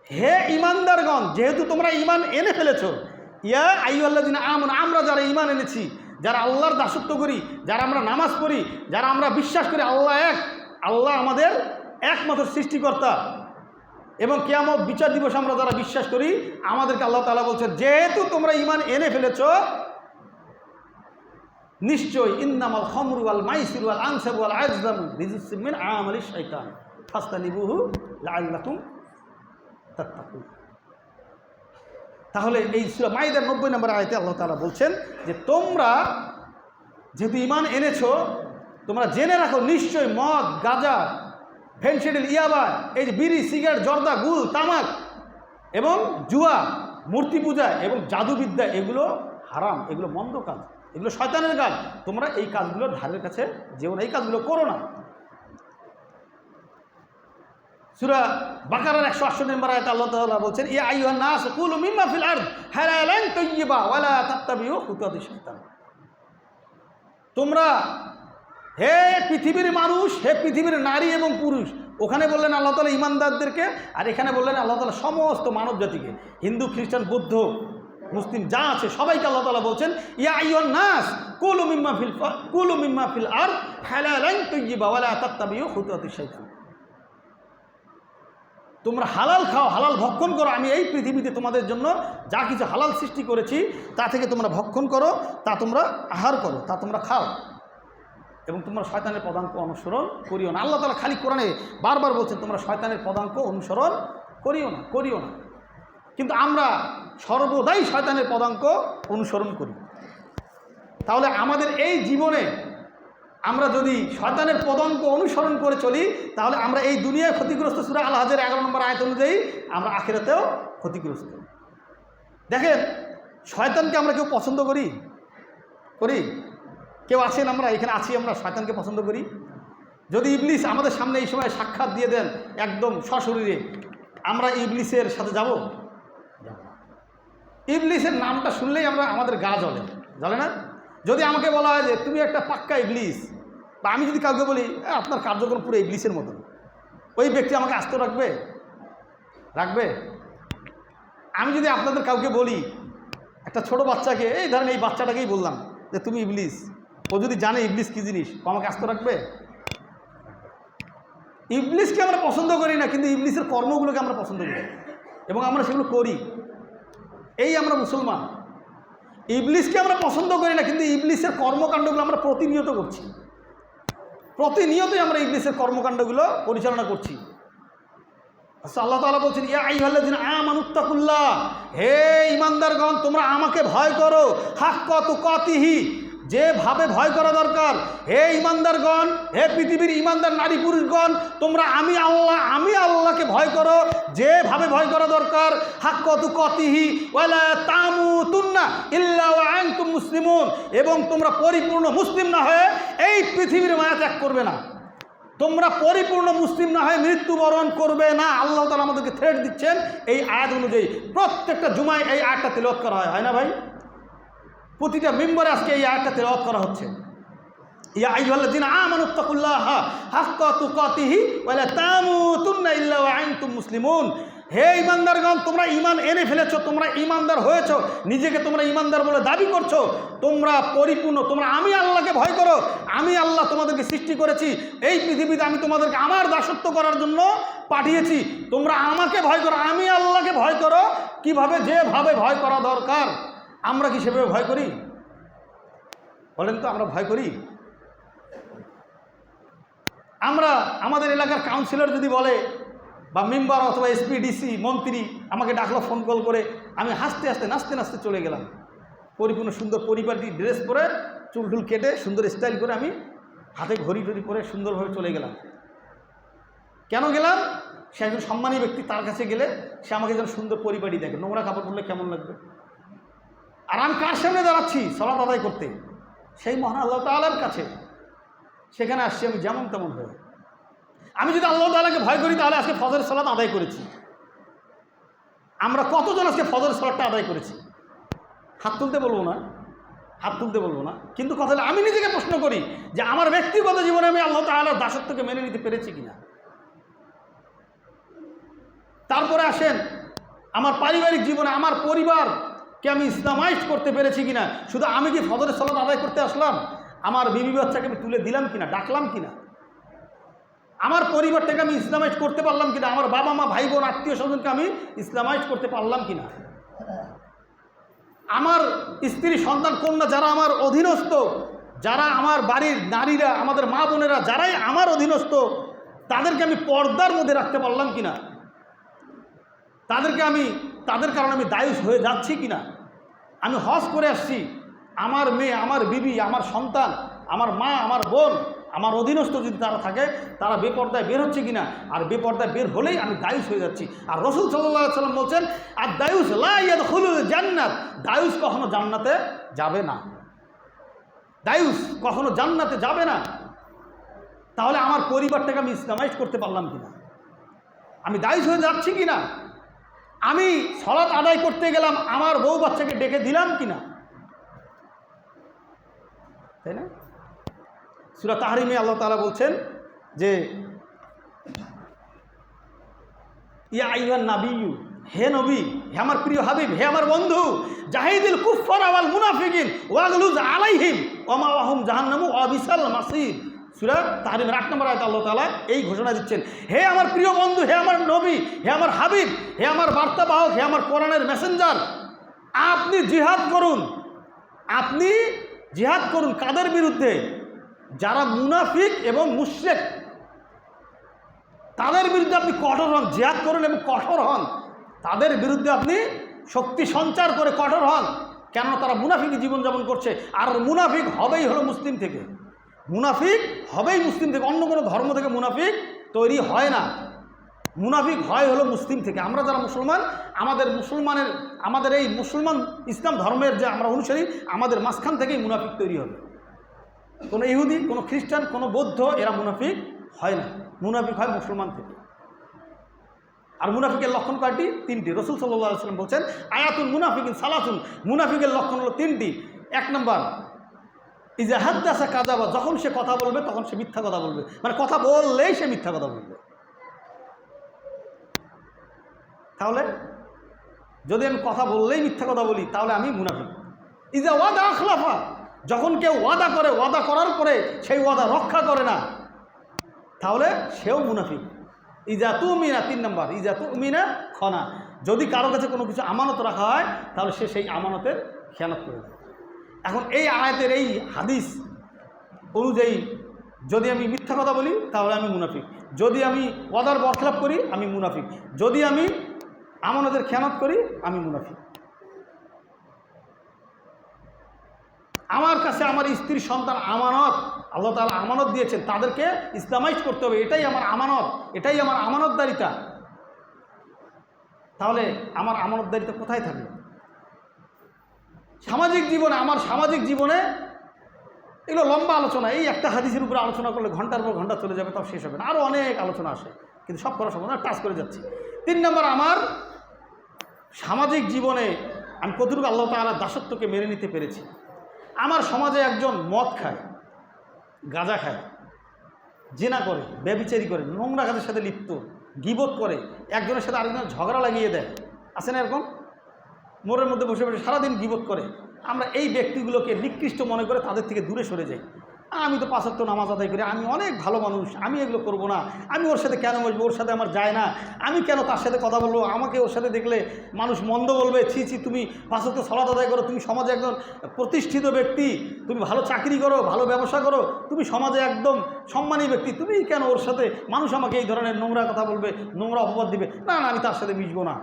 হে ঈমানদারগণ, যেহেতু তোমরা ঈমান এনে ফেলেছো, ইয়া আইয়ুহাল্লাযিনা আমানু, আমরা যারা ঈমান এনেছি, যারা আল্লাহর দাসত্ব করি, যারা আমরা নামাজ পড়ি, যারা আমরা বিশ্বাস করি আল্লাহ এক, আল্লাহ আমাদের একমাত্র সৃষ্টিকর্তা এবং কিয়ামত বিচার দিবস আমরা যারা বিশ্বাস করি, আমাদেরকে আল্লাহ তাআলা বলছেন, যেহেতু তোমরা ঈমান এনে ফেলেছ, নিশ্চয় ইন্নামাল খামরু ওয়াল মাইসিরু ওয়াল আনসাবু ওয়াল আজলামু রিজসুম মিন আমালিশ শাইতান ফাস্তানিবুহু লাআল্লাকুম তাত্তাকুন। তাহলে এই সূরা মাইদার 90 নম্বর আয়াতে আল্লাহ তাআলা বলছেন যে তোমরা যেহেতু ঈমান এনেছো, তোমরা জেনে রাখো, নিশ্চয় মদ, গাঁজা, ফেনসিডিল, ইয়াবা, এই যে বিড়ি, সিগারেট, জর্দা, গুল, তামাক এবং জুয়া, মূর্তি পূজা এবং জাদুবিদ্যা, এগুলো হারাম, এগুলো মন্দ কাজ, এগুলো শয়তানের কাজ। তোমরা এই কাজগুলোর ধারের কাছে যেও না, এই কাজগুলো করো না। সূরা বাকারার 168 নম্বর আয়াতে আল্লাহ তাআলা বলছেন, ইয়া আইয়ুহান নাস কুলু মিম্মা ফিল আরদ হালালান তাইয়্যিবা ওয়া লা তাত্তাবিউ খুতুওয়াতিশ শাইতান। তোমরা হে পৃথিবীর মানুষ, হে পৃথিবীর নারী এবং পুরুষ, ওখানে বললেন আল্লাহ তাআলা ইমানদারদেরকে, আর এখানে বললেন আল্লাহ তাআলা সমস্ত মানব জাতিকে, হিন্দু, খ্রিস্টান, বৌদ্ধ, মুসলিম যা আছে সবাইকে আল্লাহ তাআলা বলছেন, ইয়া আইয়ুহান নাস কুলু মিম্মা ফিল আরদ হালালান তাইয়্যিবা ওয়া লা তাত্তাবিউ খুতুওয়াতিশ শাইতান। তোমরা হালাল খাও, হালাল ভক্ষণ করো। আমি এই পৃথিবীতে তোমাদের জন্য যা কিছু হালাল সৃষ্টি করেছি তা থেকে তোমরা ভক্ষণ করো, তা তোমরা আহার করো, তা তোমরা খাও, এবং তোমরা শয়তানের পদাঙ্ক অনুসরণ করিও না। আল্লাহ তাআলা খালি কোরআনে বারবার বলছেন তোমরা শয়তানের পদাঙ্ক অনুসরণ করিও না। কিন্তু আমরা সর্বদাই শয়তানের পদাঙ্ক অনুসরণ করি। তাহলে আমাদের এই জীবনে আমরা যদি শয়তানের পদাঙ্ক অনুসরণ করে চলি, তাহলে আমরা এই দুনিয়ায় ক্ষতিগ্রস্ত, সূরা আল হজের 11 নম্বর আয়াত অনুযায়ী আমরা আখিরাতেও ক্ষতিগ্রস্ত। দেখেন, শয়তানকে আমরা কেউ পছন্দ করি? কেউ আছেন? আমরা এখানে আছি, আমরা শয়তানকে পছন্দ করি? যদি ইবলিস আমাদের সামনে এই সময় সাক্ষাৎ দিয়ে দেন একদম সশরীরে, আমরা ইবলিসের সাথে যাব? ইবলিসের নামটা শুনলেই আমাদের গা জ্বলে না? যদি আমাকে বলা হয় যে তুমি একটা পাক্কা ইবলিস, বা আমি যদি কাউকে বলি আপনার কার্যক্রম পুরো ইবলিসের মতন, ওই ব্যক্তি আমাকে আস্ত রাখবে? আমি যদি আপনাদের কাউকে বলি, একটা ছোট বাচ্চাকে, এই ধরেন এই বাচ্চাটাকেই বললাম যে তুমি ইবলিস, ও যদি জানে ইবলিস কী জিনিস, ও আমাকে আস্ত রাখবে? ইবলিসকে আমরা পছন্দ করি না, কিন্তু ইবলিসের কর্মগুলোকে আমরা পছন্দ করি এবং আমরা সেগুলো করি। এই আমরা মুসলমান। ইবলিসকে আমরা পছন্দ করি না, কিন্তু ইবলিসের কর্মকাণ্ডগুলো আমরা প্রতিনিয়ত করছি। প্রতিনিয়তই আমরা ইবলিসের কর্মকাণ্ডগুলো পরিচালনা করছি। আল্লাহ তাআলা বলছেন, ইয়া আইয়ুহাল্লাযিনা আমানুত্তাকুল্লাহ, হে ঈমানদারগণ তোমরা আমাকে ভয় করো, হাক্কা তুকাতিহি, যেভাবে ভয় করা দরকার। হে ঈমানদারগণ, হে পৃথিবীর ঈমানদার নারী পুরুষগণ, তোমরা আমি আল্লাহকে ভয় করো যেভাবে ভয় করা দরকার। হাক্কা তুকাতিহি ওয়া লা তামুতুন্না ইল্লা ওয়া আনতুম মুসলিমুন, এবং তোমরা পরিপূর্ণ মুসলিম না হয়ে এই পৃথিবীর মায়া ত্যাগ করবে না। তোমরা পরিপূর্ণ মুসলিম না হয়ে মৃত্যুবরণ করবে না। আল্লাহ তাআলা আমাদেরকে থ্রেট দিচ্ছেন এই আয়াত অনুযায়ী। প্রত্যেকটা জুমায় এই আয়াতটা তেলাওয়াত করা হয় না ভাই? প্রতিটা মেম্বারে আজকে এই আয়াতটা তেলাওয়াত করা হচ্ছে। ইয়া আইয়ুহাল্লাযিনা আমানুত্তাকুল্লাহা হাক্কা তুকাতিহি ওয়া লা তামুতুন্না ইল্লা ওয়া আনতুম মুসলিমুন। হে ঈমানদারগণ, তোমরা ঈমান এনে ফেলেছো, তোমরা ঈমানদার হয়েছো, নিজেকে তোমরা ঈমানদার বলে দাবি করছো, তোমরা পরিপূর্ণ, তোমরা আমি আল্লাহকে ভয় করো। আমি আল্লাহ তোমাদেরকে সৃষ্টি করেছি, এই পৃথিবীতে আমি তোমাদেরকে আমার দাসত্ব করার জন্য পাঠিয়েছি। তোমরা আমাকে ভয় করো, আমি আল্লাহকে ভয় করো। কিভাবে? যেভাবে ভয় করা দরকার। আমরা কি সেভাবে ভয় করি? বলেন তো, আমরা ভয় করি? আমরা আমাদের এলাকার কাউন্সিলর যদি বলে, বা মেম্বার অথবা এসপি, ডিসি, মন্ত্রী আমাকে ডাকলো ফোন কল করে, আমি হাসতে নাচতে চলে গেলাম, পরিপূর্ণ সুন্দর পরিপাটি ড্রেস পরে, চুল টুল কেটে সুন্দর স্টাইল করে, আমি হাতে ঘড়ি পরে সুন্দরভাবে চলে গেলাম। কেন গেলাম? সে একজন সম্মানী ব্যক্তি, তার কাছে গেলে সে আমাকে যেন সুন্দর পরিপাটি দেখে। নোংরা কাপড় পরলে কেমন লাগবে? আর আমি কার সামনে দাঁড়াচ্ছি? সালাত আদায় করতে, সেই মহান আল্লাহ তাআলার কাছে। সেখানে আসছি আমি যেমন তেমন হয়ে। আমি যদি আল্লাহ তাআলাকে ভয় করি, তাহলে আজকে ফজরের সালাত আদায় করেছি। আমরা কতজন আজকে ফজরের সালাতটা আদায় করেছি? হাত তুলতে বলবো না, কিন্তু কথা হলো আমি নিজেকে প্রশ্ন করি যে আমার ব্যক্তিগত জীবনে আমি আল্লাহ তাআলার দাসত্বকে মেনে নিতে পেরেছি কিনা। তারপরে আসেন আমার পারিবারিক জীবনে, আমার পরিবারকে আমি ইসলামাইজড করতে পেরেছি কিনা। শুধু আমি কি ফজরের সালাত আদায় করতে আসলাম? আমার বিবি বাচ্চাকে আমি তুলে দিলাম কিনা, ডাকলাম কিনা? আমার পরিবারটাকে আমি ইসলামাইজ করতে পারলাম কিনা? আমার বাবা মা, ভাই বোন, আত্মীয় স্বজনকে আমি ইসলামাইজ করতে পারলাম কিনা? আমার স্ত্রী, সন্তান, কন্যা যারা আমার অধীনস্থ, যারা আমার বাড়ির নারীরা, আমাদের মা বোনেরা যারাই আমার অধীনস্থ, তাদেরকে আমি পর্দার মধ্যে রাখতে পারলাম কিনা? তাদের কারণে আমি দায়ুস হয়ে যাচ্ছি কিনা? আমি হজ করে আসছি, আমার মেয়ে, আমার বিবি, আমার সন্তান, আমার মা, আমার বোন, আমার অধীনস্থ যদি তারা থাকে, তারা বেপর্দায় বের হচ্ছে কিনা? আর বেপর্দায় বের হলেই আমি দায়ুস হয়ে যাচ্ছি। আর রাসূল সাল্লাল্লাহু আলাইহি ওয়াসাল্লাম বলছেন, আর দায়ুস লা ইয়াদখুলুল জান্নাত, দায়ুস কখনো জান্নাতে যাবে না। দায়ুস কখনো জান্নাতে যাবে না। তাহলে আমার পরিবারটাকে আমি ইসলামাইজ করতে পারলাম কিনা? আমি দায়ী হয়ে যাচ্ছি কি না, আমি সালাত আদায় করতে গেলাম আমার বউ বাচ্চাকে ডেকে দিলাম কি না, তাই না? সূরা তাহরিমে আল্লাহ তাআলা বলছেন যে ইয়া আইয়ুহান নাবিয়্যু, হে নবী, হে আমার প্রিয় হাবিব, হে আমার বন্ধু, জাহিদিল কুফফারা ওয়াল মুনাফিকিন ওয়াগলুজ আলাইহিম ওয়া মাওয়াহুম জাহান্নামু ওয়া বিসাল মাসির। সূরা তাহরিমের 8 নম্বর আয়াতে আল্লাহ তাআলা এই ঘোষণা দিচ্ছেন, হে আমার প্রিয় বন্ধু, হে আমার নবী, হে আমার হাবিব, হে আমার বার্তাবাহক, হে আমার কোরআনের মেসেঞ্জার, আপনি জিহাদ করুন। আপনি জিহাদ করুন কাদের বিরুদ্ধে? যারা মুনাফিক এবং মুশরিক, তাদের বিরুদ্ধে আপনি কঠোর হন, জিহাদ করুন এবং কঠোর হন। তাদের বিরুদ্ধে আপনি শক্তি সঞ্চার করে কঠোর হন, কেননা তারা মুনাফিকই জীবনযাপন করছে। আর মুনাফিক হবেই হলো মুসলিম থেকে, মুনাফিক হবেই মুসলিম থেকে, অন্য কোনো ধর্ম থেকে মুনাফিক তৈরি হয় না। মুনাফিক হয় হলো মুসলিম থেকে। আমরা যারা মুসলমান, আমাদের এই মুসলমান ইসলাম ধর্মের যে আমরা অনুসারী, আমাদের মাঝখান থেকেই মুনাফিক তৈরি হবে। কোনো ইহুদি, কোনো খ্রিস্টান, কোনো বৌদ্ধ এরা মুনাফিক হয় না, মুনাফিক হয় মুসলমান থেকে। আর মুনাফিকের লক্ষণ কয়টি? 3টি। রাসূল সাল্লাল্লাহু আলাইহি ওয়াসাল্লাম বলছেন আয়াতুল মুনাফিকিন সালাতুন, মুনাফিকের লক্ষণ হলো 3টি। 1 নম্বর ইজা হাদ্দাসা কাযাবা, যখন সে কথা বলবে তখন সে মিথ্যা কথা বলবে, মানে কথা বললেই সে মিথ্যা কথা বলবে। তাহলে যদি আমি কথা বললেই মিথ্যা কথা বলি তাহলে আমি মুনাফিক। ইজা ওয়াদা আখলাফা, যখন কেউ ওয়াদা করে, ওয়াদা করার পরে সেই ওয়াদা রক্ষা করে না, তাহলে সেও মুনাফিক। ইজা তুমিনা, 3 নম্বর ইজা তুমিনা খনা, যদি কারো কাছে কোনো কিছু আমানত রাখা হয় তাহলে সে সেই আমানতের খেয়ানত করে দেয়। এখন এই আয়াতের এই হাদিস অনুযায়ী যদি আমি মিথ্যা কথা বলি তাহলে আমি মুনাফিক, যদি আমি ওয়াদার বরখেলাপ করি আমি মুনাফিক, যদি আমি আমানতের খেয়ানত করি আমি মুনাফিক। আমার কাছে আমার স্ত্রী সন্তান আমানত, আল্লাহ তাআলা আমানত দিয়েছেন, তাদেরকে ইসলামাইজ করতে হবে, এটাই আমার আমানত, এটাই আমার আমানতদারিতা। তাহলে আমার আমানতদারিতা কোথায় থাকবে? সামাজিক জীবনে, আমার সামাজিক জীবনে এগুলো লম্বা আলোচনা, এই একটা হাদিসের উপরে আলোচনা করলে ঘন্টার পর ঘন্টা চলে যাবে, তাও শেষ হবে না, আরও অনেক আলোচনা আসে, কিন্তু সব করা সম্ভব না, টাচ করে যাচ্ছি। 3 নম্বর, আমার সামাজিক জীবনে আমি কতটুকু আল্লাহ তাআলার দাসত্বকে মেনে নিতে পেরেছি। আমার সমাজে একজন মদ খায়, গাঁজা খায়, জিনা করে, ব্যভিচারী করে, নোংরা কাজের সাথে লিপ্ত, গীবত করে, একজনের সাথে আরেকজনের ঝগড়া লাগিয়ে দেয়, আছে না এরকম? মোড়ের মধ্যে বসে বসে সারাদিন গীবত করে। আমরা এই ব্যক্তিগুলোকে নিকৃষ্ট মনে করে তাদের থেকে দূরে সরে যাই। আমি তো 5 ওয়াক্ত নামাজ আদায় করি, আমি অনেক ভালো মানুষ, আমি এগুলো করব না, আমি ওর সাথে কেন বসবো, ওর সাথে আমার যায় না, আমি কেন তার সাথে কথা বলবো, আমাকে ওর সাথে দেখলে মানুষ মন্দ বলবে, ছি ছি তুমি 5 ওয়াক্ত সালাত আদায় করো, তুমি সমাজে একজন প্রতিষ্ঠিত ব্যক্তি, তুমি ভালো চাকরি করো, ভালো ব্যবসা করো, তুমি সমাজে একদম সম্মানী ব্যক্তি, তুমি কেন ওর সাথে, মানুষ আমাকে এই ধরনের নোংরা কথা বলবে, নোংরা অপবাদ দিবে, না না আমি তার সাথে মিশবো না।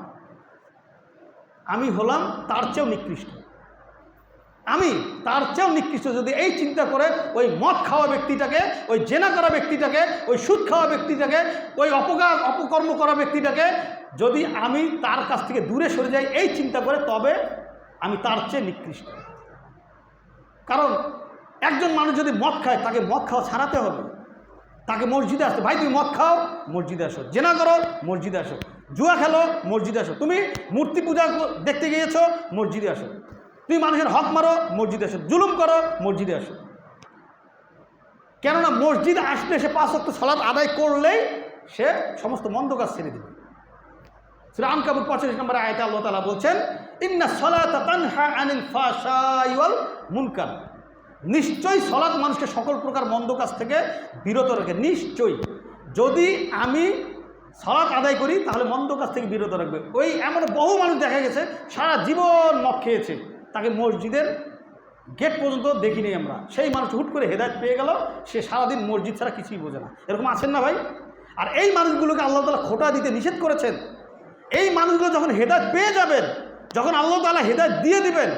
আমি হলাম তার চেয়েও নিকৃষ্ট, আমি তার চেয়েও নিকৃষ্ট। যদি এই চিন্তা করে ওই মদ খাওয়া ব্যক্তিটাকে, ওই জেনা করা ব্যক্তিটাকে, ওই সুদ খাওয়া ব্যক্তিটাকে, ওই অপকর্ম করা ব্যক্তিটাকে যদি আমি তার কাছ থেকে দূরে সরে যাই এই চিন্তা করে, তবে আমি তার চেয়ে নিকৃষ্ট। কারণ একজন মানুষ যদি মদ খায় তাকে মদ খাওয়া ছাড়াতে হবে, তাকে মসজিদে আসতে, ভাই তুমি মদ খাও মসজিদে আসো, জেনা করো মসজিদে আসো, জুয়া খেলো মসজিদে আসো, তুমি মূর্তি পূজা দেখতে গিয়েছো মসজিদে আসো, তুমি মানুষের হক মারো মসজিদে আসো, জুলুম করো মসজিদে আসো। কেননা মসজিদে আসলে সে 5 ওয়াক্ত সালাত আদায় করলেই সে সমস্ত মন্দ কাজ ছেড়ে দেবে। সূরা আনকাবুত 45 নম্বর আয়াতে আল্লাহ তাআলা বলছেন ইন্না সলাতা তানহা আনিল ফাহশাই ওয়াল মুনকার, নিশ্চয়ই সালাত মানুষকে সকল প্রকার মন্দ কাজ থেকে বিরত রাখে। নিশ্চয়ই যদি আমি সালাত আদায় করি তাহলে মন্দ কাজ থেকে বিরত রাখবে। ওই এমন বহু মানুষ দেখা গেছে সারা জীবন মদ খেয়েছে, তাকে মসজিদের গেট পর্যন্ত দেখিনি আমরা, সেই মানুষ হুট করে হেদায়েত পেয়ে গেল, সে সারাদিন মসজিদ ছাড়া কিছুই বোঝে না, এরকম আছেন না ভাই? আর এই মানুষগুলোকে আল্লাহ তাআলা খোঁটা দিতে নিষেধ করেছেন। এই মানুষগুলো যখন হেদায়েত পেয়ে যাবেন, যখন আল্লাহ তাআলা হেদায়েত দিয়ে দিবেন,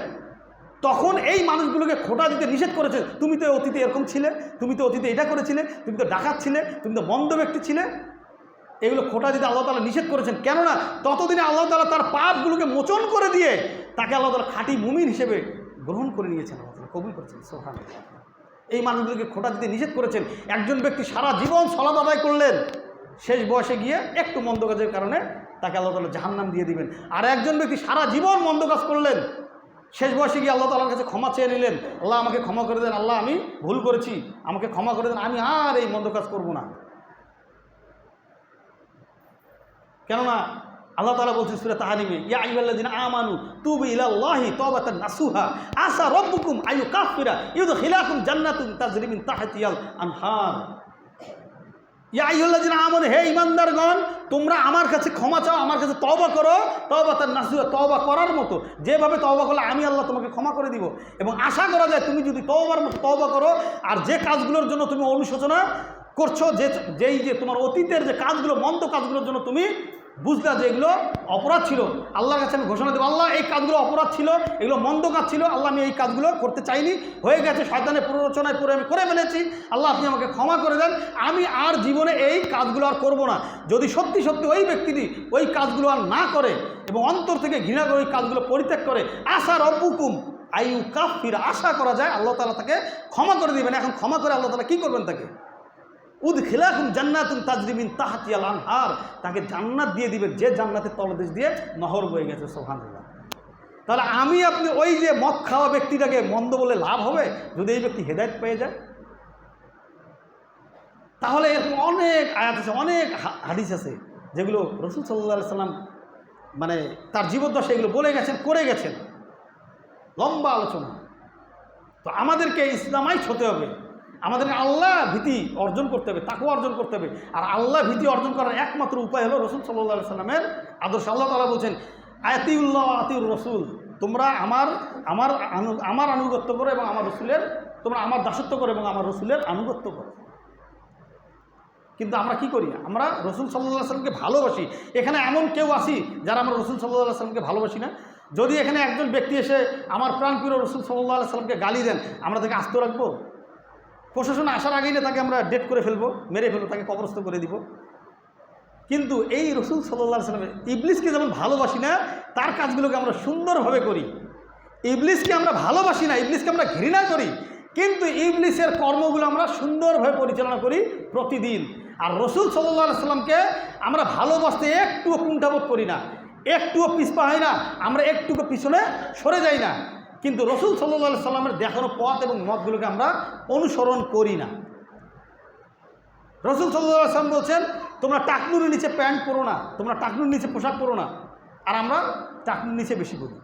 তখন এই মানুষগুলোকে খোঁটা দিতে নিষেধ করেছে। তুমি তো অতীতে এরকম ছিলে, তুমি তো অতীতে এটা করেছিলে, তুমি তো ডাকাত ছিলে, তুমি তো মন্দ ব্যক্তি ছিলে, এগুলো খোঁটা দিতে আল্লাহ তাআলা নিষেধ করেছেন। কেননা ততদিনে আল্লাহ তাআলা তার পাপগুলোকে মোচন করে দিয়ে তাকে আল্লাহ তাআলা খাঁটি মুমিন হিসেবে গ্রহণ করে নিয়েছেন, আল্লাহ তাআলা কবুল করেছেন। সুবহানাল্লাহ। এই মানুষগুলোকে খোঁটা দিতে নিষেধ করেছেন। একজন ব্যক্তি সারা জীবন সালাত আদায় করলেন, শেষ বয়সে গিয়ে একটু মন্দ কাজের কারণে তাকে আল্লাহ তাআলা জাহান্নাম দিয়ে দিবেন। আর একজন ব্যক্তি সারা জীবন মন্দ কাজ করলেন, শেষ বয়সে গিয়ে আল্লাহ তাআলার কাছে ক্ষমা চেয়ে নিলেন, আল্লাহ আমাকে ক্ষমা করে দেন, আল্লাহ আমি ভুল করেছি, আমাকে ক্ষমা করে দেন, আমি আর এই মন্দ কাজ করব না। কেননা আল্লাহ তাআলা বলছেন সূরা তাহরিমে, ইয়া আইয়ুহাল্লাযিনা আমানু তুবু ইলাল্লাহি তাওবাতান নাসুহা আসা রাব্বুকুম আইয়ুকাফিরা ইউদখিলাকুম জান্নাতুন তাজরি মিন তাহতিহাল আনহার। ইয়া আইয়ুহাল্লাযিনা আমানু, হে ঈমানদারগণ, তোমরা আমার কাছে ক্ষমা চাও, আমার কাছে তওবা করো, তাওবাতান নাসুহা, তওবা করার মতো, যেভাবে তওবা করলে আমি আল্লাহ তোমাকে ক্ষমা করে দিব। এবং আশা করা যায় তুমি যদি তওবার মতো তওবা করো, আর যে কাজগুলোর জন্য তুমি অনুশোচনা করছো, যে তোমার অতীতের যে কাজগুলো, মন্দ কাজগুলোর জন্য তুমি বুঝলা যে এগুলো অপরাধ ছিল, আল্লাহর কাছে আমি ঘোষণা দেবো, আল্লাহ এই কাজগুলো অপরাধ ছিল, এগুলো মন্দ কাজ ছিল, আল্লাহ আমি এই কাজগুলো করতে চাইনি, হয়ে গেছে, শয়তানের প্ররোচনায় পড়ে আমি করে ফেলেছি, আল্লাহ আপনি আমাকে ক্ষমা করে দেন, আমি আর জীবনে এই কাজগুলো আর করব না। যদি সত্যি সত্যি ওই ব্যক্তিটি ওই কাজগুলো আর না করে এবং অন্তর থেকে ঘৃণা করে ওই কাজগুলো পরিত্যাগ করে, আশা রব্বুকুম আইয়ুকাফিরা, আশা করা যায় আল্লাহ তাআলা তাকে ক্ষমা করে দিবেন। এখন ক্ষমা করে আল্লাহ তাআলা কী করবেন? তাকে উদখিলাকুম জান্নাতুন তাজরি মিন তাহতিহাল আনহার, তাকে জান্নাত দিয়ে দিবেন, যে জান্নাতের তলদেশ দিয়ে নহর বয়ে গেছে। সুবহানাল্লাহ। তাহলে আমি আপনি ওই যে মদ খাওয়া ব্যক্তিটাকে মন্দ বলে লাভ হবে যদি এই ব্যক্তি হেদায়েত পেয়ে যায়? তাহলে এরকম অনেক আয়াত আছে, অনেক হাদিস আছে যেগুলো রাসূল সাল্লাল্লাহু আলাইহি সাল্লাম মানে তার জীবদ্দশায় এগুলো বলে গেছেন, করে গেছেন, লম্বা আলোচনা। তো আমাদেরকে ইসলামাইট হতে হবে, আমাদেরকে আল্লাহ ভীতি অর্জন করতে হবে, তাকওয়া অর্জন করতে হবে। আর আল্লাহ ভীতি অর্জন করার একমাত্র উপায় হলো রাসূল সাল্লাল্লাহু আলাইহি সাল্লামের আদর্শ। আল্লাহ তাআলা বলছেন, আতিউল্লাহ ওয়া আতিউর রাসূল, তোমরা আমার আনুগত্য করো এবং আমার রাসূলের, তোমরা আমার দাসত্ব করো এবং আমার রাসূলের আনুগত্য করো। কিন্তু আমরা কি করি? আমরা রাসূল সাল্লাল্লাহু আলাইহি সাল্লামকে ভালোবাসি। এখানে এমন কেউ আসি যারা আমরা রাসূল সাল্লাল্লাহু আলাইহি সাল্লামকে ভালোবাসি না? যদি এখানে একজন ব্যক্তি এসে আমার প্রাণপ্রিয় রাসূল সাল্লাল্লাহু আলাইহি সাল্লামকে গালি দেন, আমরা তাকে আস্ত রাখবো? প্রশাসন আসার আগেই না তাকে আমরা ডেট করে ফেলবো, মেরে ফেলবো, তাকে কবরস্থ করে দিব। কিন্তু এই রাসূল সাল্লাল্লাহু আলাইহি সাল্লামের, ইবলিসকে যেমন ভালোবাসি না, তার কাজগুলোকে আমরা সুন্দরভাবে করি। ইবলিসকে আমরা ভালোবাসি না, ইবলিসকে আমরা ঘৃণা করি, কিন্তু ইবলিসের কর্মগুলো আমরা সুন্দরভাবে পরিচালনা করি প্রতিদিন। আর রাসূল সাল্লাল্লাহু আলাইহি সাল্লামকে আমরা ভালোবাসতে একটুও কুণ্ঠাবোধ করি না, একটুও পিছপা হয় না, আমরা একটুকু পিছনে সরে যাই না। কিন্তু রাসূল সাল্লাল্লাহু আলাইহি সাল্লামের দেখানো পথ এবং মতগুলোকে আমরা অনুসরণ করি না। রাসূল সাল্লাল্লাহু আলাইহি সাল্লাম বলছেন, তোমরা টাকনুর নিচে প্যান্ট পরো না, তোমরা টাকনুর নিচে পোশাক পরো না, আর আমরা টাকনুর নিচে বেশি পরি।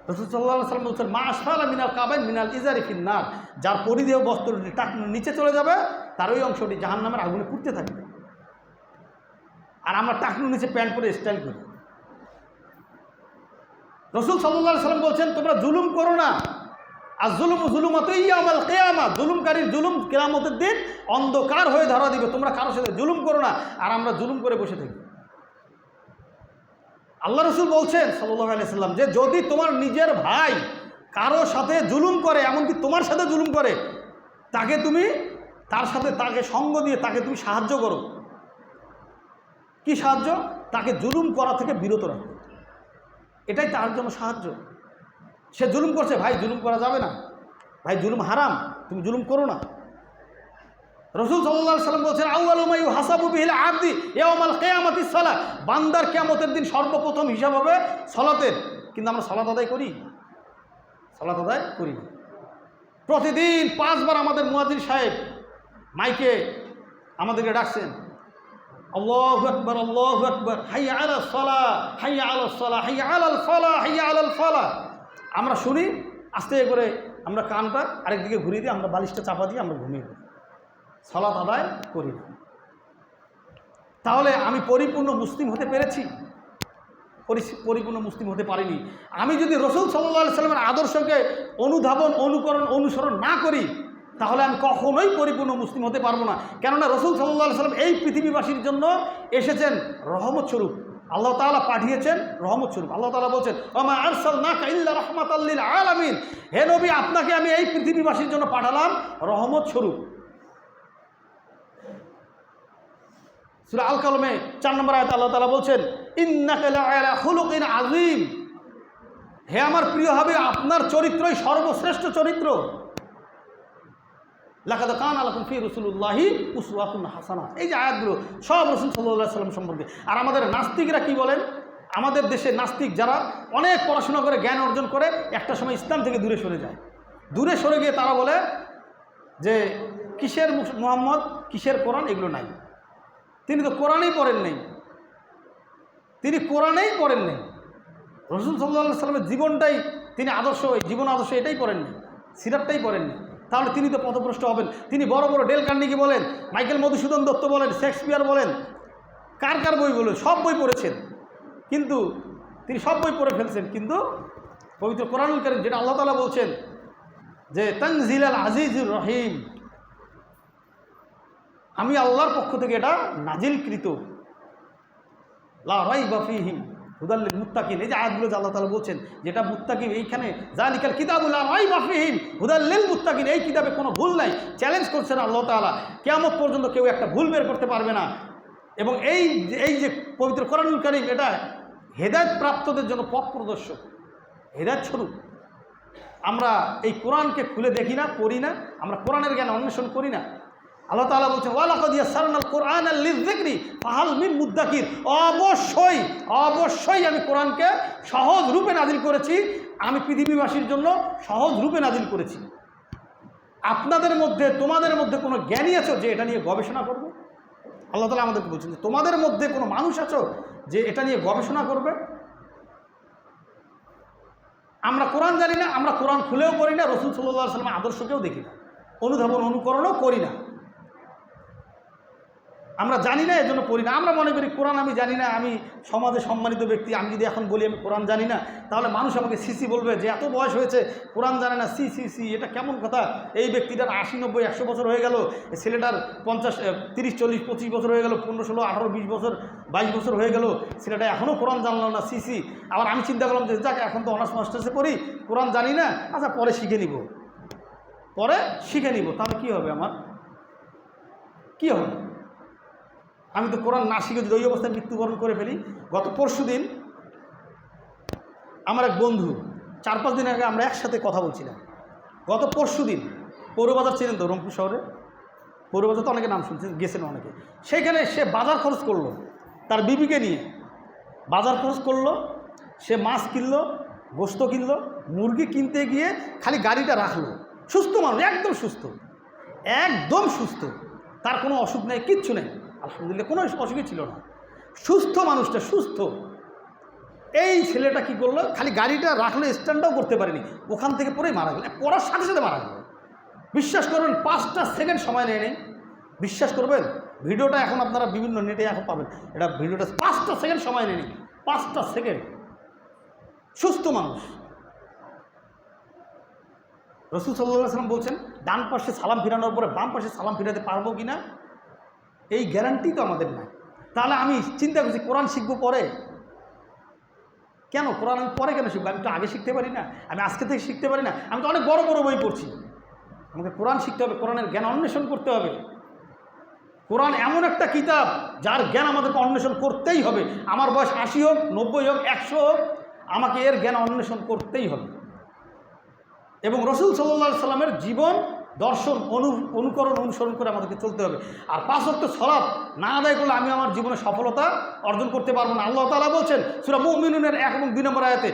রাসূল সাল্লাল্লাহু আলাইহি সাল্লাম বলছেন, মা আসফালা মিনাল কাবাইন মিনাল ইজারি ফিন্নার, যার পরিধেয় বস্ত্রটি টাকনুর নিচে চলে যাবে তার ওই অংশটি জাহান্নামের আগুনে পুড়তে থাকবে। আর আমরা টাকনুর নিচে প্যান্ট পরে স্টাইল করি। রাসূল সাল্লাল্লাহু আলাইহি সাল্লাম বলছেন, তোমরা জুলুম করো না, আর জুলুমাতুন ইয়াউমাল কিয়ামাহ, জুলুমকারীর জুলুম কিয়ামতের দিন অন্ধকার হয়ে ধরা দিবে, তোমরা কারোর সাথে জুলুম করো না। আর আমরা জুলুম করে বসে থাকি। আল্লাহ রাসূল বলছেন সাল্লাল্লাহু আলাইহি সাল্লাম যে যদি তোমার নিজের ভাই কারো সাথে জুলুম করে, এমনকি তোমার সাথে জুলুম করে, তাকে তুমি তাকে সঙ্গ দিয়ে তাকে তুমি সাহায্য করো। কি সাহায্য? তাকে জুলুম করা থেকে বিরত রাখো, এটাই তার জন্য সাহায্য। সে জুলুম করছে, ভাই জুলুম করা যাবে না, ভাই জুলুম হারাম, তুমি জুলুম করো না। রাসূল সাল্লাল্লাহু আলাইহি সাল্লাম বলছেন, আউয়ালু মা ইউহাসাবু বিহিল আবদি ইয়াউমাল কিয়ামাতিস সালাহ, বান্দার কিয়ামতের দিন সর্বপ্রথম হিসাব হবে সালাতের। কিন্তু আমরা সালাত আদায় করি? সালাত আদায় করি না। প্রতিদিন 5 বার আমাদের মুয়াজ্জিন সাহেব মাইকে আমাদেরকে ডাকছেন, আল্লাহু আকবার, আল্লাহু আকবার, হাইয়া আলাস সালাহ, হাইয়া আলাস সালাহ, হাইয়া আলাল ফালাহ, হাইয়া আলাল ফালাহ। আমরা শুনি, আস্তে করে আমরা কানটা আরেকদিকে ঘুরিয়ে দিই, আমরা বালিশটা চাপা দিয়ে আমরা ঘুমিয়ে পড়ি, সালাত আদায় করি না। তাহলে আমি পরিপূর্ণ মুসলিম হতে পেরেছি? পরিপূর্ণ মুসলিম হতে পারিনি। আমি যদি রাসূল সাল্লাল্লাহু আলাইহি সাল্লামের আদর্শকে অনুধাবন, অনুসরণ না করি, তাহলে আমি কখনোই পরিপূর্ণ মুসলিম হতে পারবো না। কেননা রাসূল সাল্লাল্লাহু আলাইহি সাল্লাম এই পৃথিবীবাসীর জন্য এসেছেন রহমত স্বরূপ, আল্লাহ তাআলা পাঠিয়েছেন রহমত স্বরূপ। আল্লাহ তাআলা বলছেন, ওয়া মা আরসালনাকা ইল্লা রাহমাতাল লিল আলামিন, হে নবী আপনাকে আমি এই পৃথিবীবাসীর জন্য পাঠালাম রহমত স্বরূপ। সূরা আল কালামে 4 নম্বর আয়াতে আল্লাহ তাআলা বলছেন, ইন্নাকা লাআলা খুলুকিন আযীম, হে আমার প্রিয় হবে আপনার চরিত্রই সর্বশ্রেষ্ঠ চরিত্র। লাকাদ কানা লাকুম ফি রাসূলিল্লাহি উসওয়াতুন হাসানা। এই যে আয়াতগুলো সব রাসূল সাল্লাল্লাহু আলাইহি ওয়াসাল্লাম সম্পর্কে। আর আমাদের নাস্তিকরা কি বলেন? আমাদের দেশে নাস্তিক যারা অনেক পড়াশোনা করে জ্ঞান অর্জন করে একটা সময় ইসলাম থেকে দূরে সরে যায়। দূরে সরে গিয়ে তারা বলে যে কিসের মুহাম্মদ, কিসের কোরআন, এগুলো নাই। তিনি তো কোরআনেই পড়েন নাই, তিনি কোরআনেই পড়েন নাই। রাসূল সাল্লাল্লাহু আলাইহি ওয়াসাল্লামের জীবনটাই তিনি আদর্শ, জীবন আদর্শ এটাই পড়েননি, সিরাতটাই পড়েননি। তাহলে তিনি তো পথভ্রষ্ট হবেন। তিনি বড় বড় ডেল কার্নেগি বলেন, মাইকেল মধুসূদন দত্ত বলেন, শেক্সপিয়ার বলেন, কার কার বই বলেন, সব বই পড়েছেন, কিন্তু তিনি সব বই পড়ে ফেলছেন। কিন্তু পবিত্র কোরআনুল কারীম, যেটা আল্লাহ তাআলা বলছেন যে তানজিলাল আজিজুর রহিম, আমি আল্লাহর পক্ষ থেকে এটা নাজিলকৃত, লা রাইবা ফীহি হুদাল লিল মুত্তাকিন। এই যে আয়াতগুলো যে আল্লাহ তাআলা বলছেন যেটা মুত্তাকিন, এইখানে যালিকাল কিতাবুল লা রাইবা ফীহি হুদাল লিল মুত্তাকিন, এই কিতাবে কোনো ভুল নাই। চ্যালেঞ্জ করছেন আল্লাহ তাআলা, কিয়ামত পর্যন্ত কেউ একটা ভুল বের করতে পারবে না। এবং এই যে পবিত্র কোরআনুল কারীম, এটা হেদায়েত প্রাপ্তদের জন্য পথ প্রদর্শক, হেদায়েত স্বরূপ। আমরা এই কোরআনকে খুলে দেখি না, পড়ি না, আমরা কোরআনের জ্ঞান অন্বেষণ করি না। আল্লাহ তাআলা বলছেন ওয়ালাকাদ ইয়াসসারনাল কোরআনা লিযিকরি ফাহাল মিন মুদ্দাকির। অবশ্যই অবশ্যই আমি কোরআনকে সহজ রূপে নাজিল করেছি, আমি পৃথিবীবাসীর জন্য সহজ রূপে নাজিল করেছি। আপনাদের মধ্যে, তোমাদের মধ্যে কোনো জ্ঞানী আছো যে এটা নিয়ে গবেষণা করবে? আল্লাহ তাআলা আমাদেরকে বলছেন যে তোমাদের মধ্যে কোনো মানুষ আছো যে এটা নিয়ে গবেষণা করবে? আমরা কোরআন জানি না, আমরা কোরআন খুলেও পড়ি না, রাসূল সাল্লাল্লাহু আলাইহি ওয়াসাল্লামের আদর্শকেও দেখি না, অনুধাবন অনুকরণও করি না। আমরা জানি না, এজন্য পড়ি না। আমরা মনে করি কোরআন আমি জানি না, আমি সমাজে সম্মানিত ব্যক্তি, আমি যদি এখন বলি আমি কোরআন জানি না, তাহলে মানুষ আমাকে সিসি বলবে যে এত বয়স হয়েছে কোরআন জানে না, সি সি সি, এটা কেমন কথা? এই ব্যক্তিটার 80, 90, 100 বছর হয়ে গেল, এই ছেলেটার 50, 30, 40, 25 বছর হয়ে গেল, 15, 16, 18, 20 বছর, 22 বছর হয়ে গেল, ছেলেটা এখনও কোরআন জানলো না, সি সি। আবার আমি চিন্তা করলাম যে যাক, এখন তো অনার্স মাস্টার্সে পড়ি, কোরআন জানি না, আচ্ছা পরে শিখে নিব, তাহলে কী হবে? আমার কী হবে? আমি তো কোরআন না শিখে যদি ওই অবস্থায় মৃত্যুবরণ করে ফেলি। গত পরশুদিন আমার এক বন্ধু, 4-5 দিন আগে আমরা একসাথে কথা বলছিলাম। গত পরশুদিন পৌরবাজার চেনেন তো, রংপুর শহরে পৌরবাজার তো অনেকে নাম শুনছেন, গেছেন অনেকে। সেইখানে সে বাজার খরচ করলো, তার বিবিকে নিয়ে বাজার খরচ করলো, সে মাছ কিনলো, গোস্ত কিনলো, মুরগি কিনতে গিয়ে খালি গাড়িটা রাখলো। সুস্থ মানুষ, একদম সুস্থ, একদম সুস্থ, তার কোনো অসুখ নেই, কিচ্ছু নেই, আলহামদুলিল্লাহ, কোনো অসুখই ছিল না, সুস্থ মানুষটা, সুস্থ। এই ছেলেটা কি করলো, খালি গাড়িটা রাখলো, স্ট্যান্ডটাও করতে পারেনি, ওখান থেকে পরেই মারা গেল, পড়ার সাথে সাথে মারা গেল। বিশ্বাস করবেন 5টা সেকেন্ড সময় নেয়নি, বিশ্বাস করবেন, ভিডিওটা এখন আপনারা বিভিন্ন নেটে এখন পাবেন, এটা ভিডিওটা 5টা সেকেন্ড সময় নেয়নি, 5টা সেকেন্ড, সুস্থ মানুষ। রাসূল সাল্লাল্লাহু আলাইহি ওয়াসাল্লাম বলছেন ডান পাশে সালাম ফিরানোর পরে বাম পাশে সালাম ফিরাতে পারবো কি না, এই গ্যারান্টি তো আমাদের নাই। তাহলে আমি চিন্তা করছি কোরআন শিখবো পরে, কেন কোরআন আমি পরে কেন শিখবো? আমি তো আগে শিখতে পারি না, আমি আজকে থেকে শিখতে পারি না? আমি তো অনেক বড় বড় বই পড়ছি, আমাকে কোরআন শিখতে হবে, কোরআনের জ্ঞান অন্বেষণ করতে হবে। কোরআন এমন একটা কিতাব যার জ্ঞান আমাদেরকে অন্বেষণ করতেই হবে। আমার বয়স 80 হোক, 90 হোক, 100 হোক, আমাকে এর জ্ঞান অন্বেষণ করতেই হবে। এবং রাসূল সাল্লাল্লাহু আলাইহি সাল্লামের জীবন দর্শন অনুসরণ করে আমাদেরকে চলতে হবে। আর 5 ওয়াক্ত সালাত না আদায় করলে আমি আমার জীবনে সফলতা অর্জন করতে পারবো না। আল্লাহ তাআলা বলছেন সূরা মুমিনুনের 1 এবং 2 নম্বর আয়াতে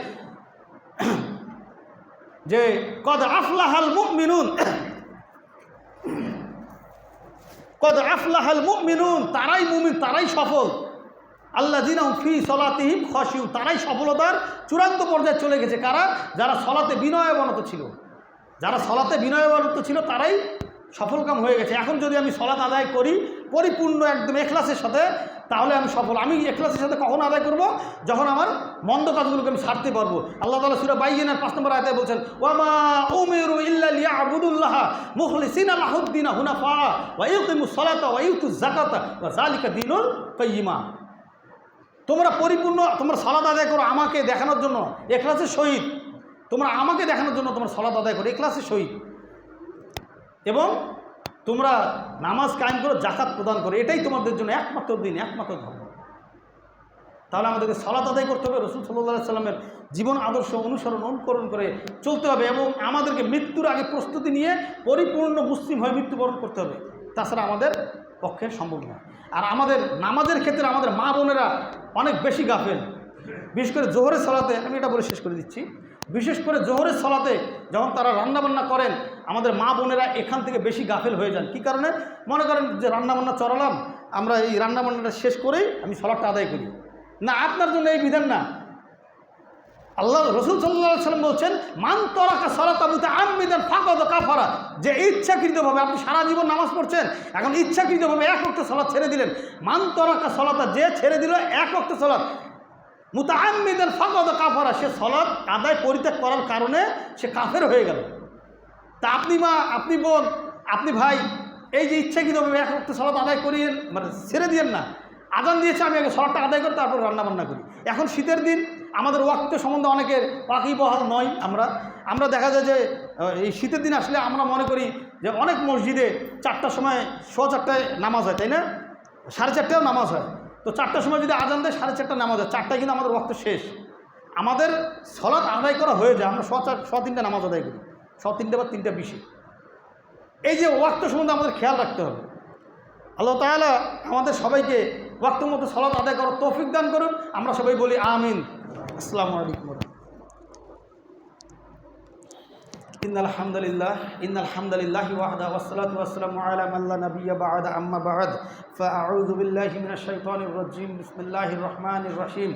যে কদ আফলাহাল মুমিনুন, কদ আফলাহাল মুমিনুন, তারাই মুমিন, তারাই সফল। আল্লাযিনা হুম ফি সলাতিহিম খাশিউন, তারাই সফলতার চূড়ান্ত পর্যায়ে চলে গেছে। কারা? যারা সলাতে বিনয়াবনত ছিল, যারা সলাতে বিনয়াবনত ছিল তারাই সফলকাম হয়ে গেছে। এখন যদি আমি সলাত আদায় করি পরিপূর্ণ একদম ইখলাসের সাথে, তাহলে আমি সফল। আমি ইখলাসের সাথে কখন আদায় করব? যখন আমার মন্দ কাজগুলোকে আমি ছাড়তে পারবো। আল্লাহ তাআলা সূরা বাইয়িনার 5 নম্বর আয়াতে বলছেন ওয়ামা উমিরু ইল্লা লিয়াবুদুল্লাহ মুখলিসিনা লাহুদ্দিন হুনাফা ওয়া ইউকিমুস সালাতা ওয়া ইউতুজ যাকাতা ওয়া যালিকা দীনুল কাইয়্যিমা। তোমরা পরিপূর্ণ তোমরা সালাত আদায় করো আমাকে দেখানোর জন্য, ইখলাসের সহিত। তোমরা আমাকে দেখানোর জন্য তোমরা সালাত আদায় করো ইখলাসের সহিত, এবং তোমরা নামাজ কায়েম করো, যাকাত প্রদান করো। এটাই তোমাদের জন্য একমাত্র দিন, একমাত্র ধর্ম। তাহলে আমাদেরকে সালাত আদায় করতে হবে, রাসূল সাল্লাল্লাহু আলাইহি সাল্লামের জীবন আদর্শ অনুকরণ করে চলতে হবে, এবং আমাদেরকে মৃত্যুর আগে প্রস্তুতি নিয়ে পরিপূর্ণ মুসলিম হয়ে মৃত্যুবরণ করতে হবে। তাছাড়া আমাদের পক্ষে সম্ভব নয়। আর আমাদের নামাজের ক্ষেত্রে আমাদের মা বোনেরা অনেক বেশি গাফেল। বিশেষ করে জোহরের সালাতে, আমি এটা বলে শেষ করে দিচ্ছি, বিশেষ করে জোহরের সালাতে যখন তারা রান্নাবান্না করেন, আমাদের মা বোনেরা এখান থেকে বেশি গাফেল হয়ে যান। কী কারণে? মনে করেন যে রান্নাবান্না চড়ালাম, আমরা এই রান্নাবান্নাটা শেষ করেই আমি সালাতটা আদায় করি। না, আপনার জন্য এই বিধান না। আল্লাহ রাসূল সাল্লাল্লাহু আলাইহি ওয়াসাল্লাম বলছেন, মান তারাকা সালাতা মুতাআম্মিদান ফাকাদ কাফারা। যে ইচ্ছাকৃতভাবে আপনি সারা জীবন নামাজ পড়ছেন, এখন ইচ্ছাকৃতভাবে এক ওয়াক্ত সালাত ছেড়ে দিলেন, মান তারাকা সালাতা, যে ছেড়ে দিল এক ওয়াক্ত সালাত, মুতাআম্মিদান ফাকাদ কাফারা, সে সালাত আদায় পরিত্যাগ করার কারণে সে কাফের হয়ে গেল। তা আপনি মা, আপনি বোন, আপনি ভাই, এই যে ইচ্ছাকৃতভাবে এক ওয়াক্ত সালাত আদায় করিয়ে মানে ছেড়ে দিয়েন না। আজান দিয়েছে, আমি আগে সালাতটা আদায় করি, তারপর রান্নাবান্না করি। এখন শীতের দিন আমাদের ওয়াক্ত সম্বন্ধে অনেকের ওয়াকিবহাল নয়। আমরা দেখা যায় যে এই শীতের দিন আসলে আমরা মনে করি যে অনেক মসজিদে 4টার সময়, 4:15 নামাজ হয়, তাই না? 4:30টাও নামাজ হয়। তো 4টার সময় যদি আজান দেয়, 4:30 নামাজ হয়, 4টায় কিন্তু আমাদের ওয়াক্ত শেষ। আমাদের সালাত আদায় করা হয়ে যায়, আমরা 3টা নামাজ আদায় করি, 3টা বা 3:20। এই যে ওয়াক্ত সম্বন্ধে আমাদের খেয়াল রাখতে হবে। আল্লাহ তাআলা আমাদের সবাইকে ওয়াক্ত মতো সালাত আদায় করার তৌফিক দান করুন। আমরা সবাই বলি আমিন। আসসালামু আলাইকুম। ইন্নাল হামদুলিল্লাহি ওয়াহদা ওয়াসসালাতু ওয়াসসালামু আলা মান লা নাবিয়্যা বা'দা, আম্মা বা'দ, ফাআউযু বিল্লাহি মিনাশ শাইতানির রাজীম। বিসমিল্লাহির রহমানির রহিম।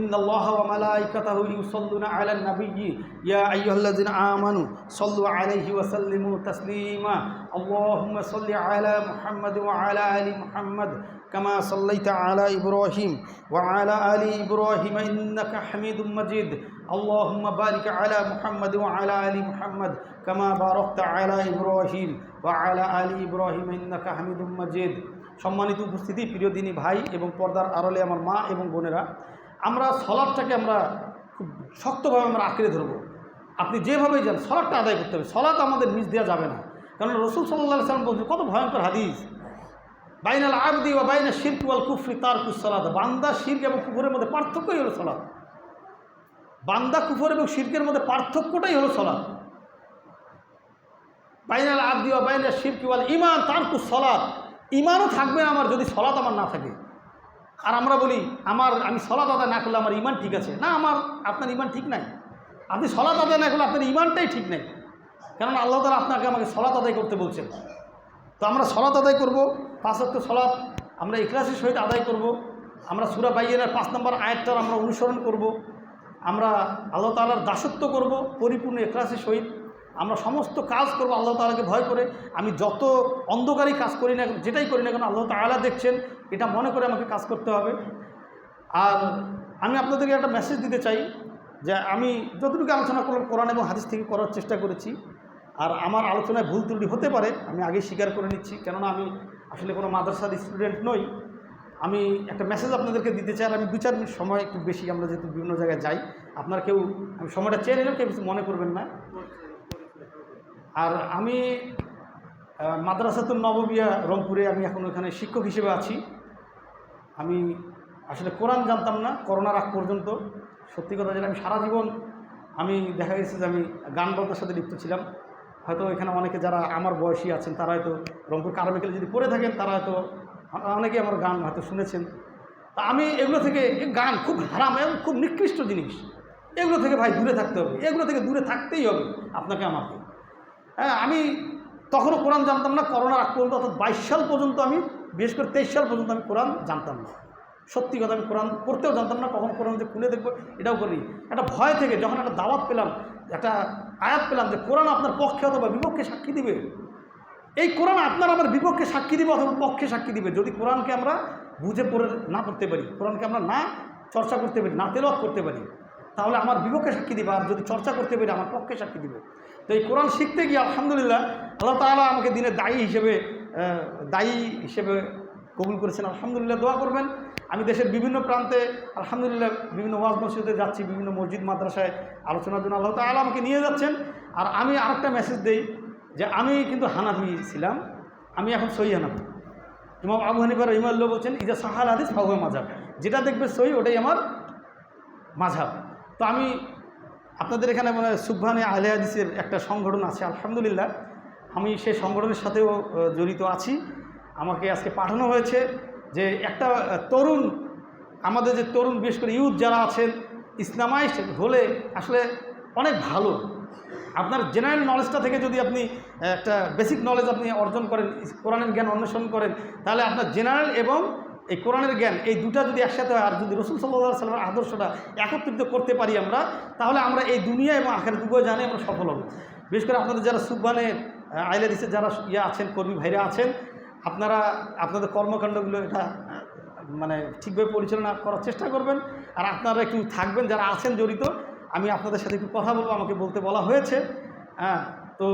ইন্নাল্লাহা ওয়া মালাইকাতাহু ইউসাল্লুনা আলান নাবিয়্যি ইয়া আইয়ুহাল্লাযিনা আমানু সাল্লু আলাইহি ওয়া সাল্লিমু তাসলিমা। আল্লাহুম্মা সাল্লি আলা মুহাম্মাদ ওয়া আলা আলি মুহাম্মাদ কামা সাল্লাইতা আলা ইব্রাহিম ওয়া আলা আলি ইব্রাহিম ইন্নাকা হামিদুম মাজিদ। আল্লাহুম্মা বারিক আলা মুহাম্মাদ ওয়া আলা আলি মুহাম্মাদ কামা বারাকতা আলা ইব্রাহিম ওয়া আলা আলি ইব্রাহিম ইন্নাকা হামিদুম মাজিদ। সম্মানিত উপস্থিতি, প্রিয় দিনী ভাই এবং পর্দার আড়ালে আমার মা এবং বোনেরা, আমরা সালাতটাকে আমরা খুব শক্তভাবে আমরা আঁকড়ে ধরবো। আপনি যেভাবেই যান সালাতটা আদায় করতে হবে। সালাত আমাদের মিস দেওয়া যাবে না, কারণ রাসূল সাল্লাল্লাহু আলাইহি ওয়াসাল্লাম বলছেন, কত ভয়ঙ্কর হাদিস, বাইনাল আবদি ওয়া বাইনা শিরক ওয়াল কুফরি তারকুস সালাত। বান্দা শিরক এবং কুফরের মধ্যে পার্থক্যই হলো সালাত। বান্দা কুফর এবং শিরকের মধ্যে পার্থক্যটাই হলো সালাত। বাইনাল আবদি ওয়া বাইনা শিরক ওয়াল ঈমান তারকুস সালাত। ঈমানও থাকবে আমার যদি সালাত আমার না থাকে। আর আমরা বলি আমি সালাত আদায় না করলে আমার ঈমান ঠিক আছে। না, আপনার ঈমান ঠিক নাই। আপনি সালাত আদায় না করলে আপনার ঈমানটাই ঠিক নেই, কারণ আল্লাহ তাআলা আপনাকে আমাকে সালাত আদায় করতে বলছেন। তো আমরা সালাত আদায় করব, 5 ওয়াক্ত সালাত আমরা ইখলাসের সহিত আদায় করব। আমরা সূরা বাইয়িনার 5 নম্বর আয়াতটার আমরা অনুসরণ করব। আমরা আল্লাহ তাআলার দাসত্ব করব পরিপূর্ণ ইখলাসের সহিত। আমরা সমস্ত কাজ করব আল্লাহ তাআলাকে ভয় করে। আমি যত অন্ধকারই কাজ করি না, যেটাই করি না কেন আল্লাহ তাআলা দেখছেন, এটা মনে করে আমাকে কাজ করতে হবে। আর আমি আপনাদেরকে একটা মেসেজ দিতে চাই যে আমি যতটুকু আলোচনা করলাম কোরআন এবং হাদিস থেকে করার চেষ্টা করেছি। আর আমার আলোচনায় ভুল ত্রুটি হতে পারে, আমি আগেই স্বীকার করে নিচ্ছি, কেননা আমি আসলে কোনো মাদ্রাসার স্টুডেন্ট নই। আমি একটা মেসেজ আপনাদেরকে দিতে চাই। আর আমি 2-4 মিনিট সময় একটু বেশি, আমরা যেহেতু বিভিন্ন জায়গায় যাই, আপনার কেউ, আমি সময়টা চেয়ে নিলাম, কেউ কিছু মনে করবেন না। আর আমি মাদ্রাসাতুন নববিয়া রংপুরে, আমি এখন ওখানে শিক্ষক হিসেবে আছি। আমি আসলে কোরআন জানতাম না করোনার আগ পর্যন্ত। সত্যি কথা যেটা, আমি সারা জীবন আমি দেখা গেছে যে আমি গান বাজনার সাথে লিপ্ত ছিলাম। হয়তো এখানে অনেকে যারা আমার বয়সী আছেন, তারা হয়তো রংপুর কারমিকেলে যদি পড়ে থাকেন, তারা হয়তো অনেকে আমার গান হয়তো শুনেছেন। তা আমি এগুলো থেকে, গান খুব হারাম এবং খুব নিকৃষ্ট জিনিস, এগুলো থেকে ভাই দূরে থাকতে হবে। এগুলো থেকে দূরে থাকতেই হবে আপনাকে আমাকে। হ্যাঁ, আমি তখনও কোরআন জানতাম না করোনার আগ পর্যন্ত, অর্থাৎ 22 সাল পর্যন্ত, আমি বিশেষ করে 23 সাল পর্যন্ত আমি কোরআন জানতাম না। সত্যি কথা, আমি কোরআন পড়তেও জানতাম না, কখন কোরআন যে খুলে দেখবো এটাও করি। একটা ভয় থেকে যখন একটা দাওয়াত পেলাম, একটা আয়াত পেলাম যে কোরআন আপনার পক্ষে অথবা বিপক্ষে সাক্ষী দিবে, এই কোরআন আপনার আমার বিপক্ষে সাক্ষী দিবে অথবা পক্ষে সাক্ষী দিবে যদি কোরআনকে আমরা বুঝে পড়ে না পড়তে পারি, কোরআনকে আমরা না চর্চা করতে পারি, না তেলাওয়াত করতে পারি, তাহলে আমার বিপক্ষে সাক্ষী দিবে। আর যদি চর্চা করতে পারি, আমার পক্ষে সাক্ষী দিবে। তো এই কোরআন শিখতে গিয়ে আলহামদুলিল্লাহ আল্লাহ তাআলা আমাকে দিনে দায়ী হিসেবে কবুল করেছেন। আলহামদুলিল্লাহ, দোয়া করবেন। আমি দেশের বিভিন্ন প্রান্তে আলহামদুলিল্লাহ বিভিন্ন ওয়াজ মসজিদে যাচ্ছি, বিভিন্ন মসজিদ মাদ্রাসায় আলোচনার জন্য আল্লাহ তাআলা আমাকে নিয়ে যাচ্ছেন। আর আমি আরেকটা মেসেজ দেই যে আমি কিন্তু হানাফি ছিলাম, আমি এখন সহি হানাফি। ইমাম আবু হানিফা রাহিমাহুল্লাহ বলছেন, ইজা সাহাল হাদিস ফাহুয়া মাযহাব। যেটা দেখবে সহি ওটাই আমার মাযহাব। তো আমি আপনাদের এখানে মানে সুবহানে আহলে হাদিসের একটা সংগঠন আছে, আলহামদুলিল্লাহ আমি সেই সংগঠনের সাথেও জড়িত আছি। আমাকে আজকে পাঠানো হয়েছে যে একটা তরুণ, আমাদের যে তরুণ বিশেষ করে ইউথ যারা আছেন, ইসলামাইজড হলে আসলে অনেক ভালো। আপনার জেনারেল নলেজটা থেকে যদি আপনি একটা বেসিক নলেজ আপনি অর্জন করেন, কোরআনের জ্ঞান অন্বেষণ করেন, তাহলে আপনার জেনারেল এবং এই কোরআনের জ্ঞান এই দুটা যদি একসাথে হয়, আর যদি রাসূল সাল্লাল্লাহু আলাইহি ওয়াসাল্লামের আদর্শটা একত্রিত করতে পারি আমরা, তাহলে আমরা এই দুনিয়া এবং আখিরাত উভয় জানে আমরা সফল হব। বিশেষ করে আপনাদের যারা সুবহানে আহলে হাদিসের যারা আছেন, কর্মী ভাইরা আছেন, আপনারা আপনাদের কর্মকাণ্ডগুলো এটা মানে ঠিকভাবে পরিচালনা করার চেষ্টা করবেন। আর আপনারা একটু থাকবেন যারা আছেন জড়িত, আমি আপনাদের সাথে একটু কথা বলবো, আমাকে বলতে বলা হয়েছে। হ্যাঁ, তো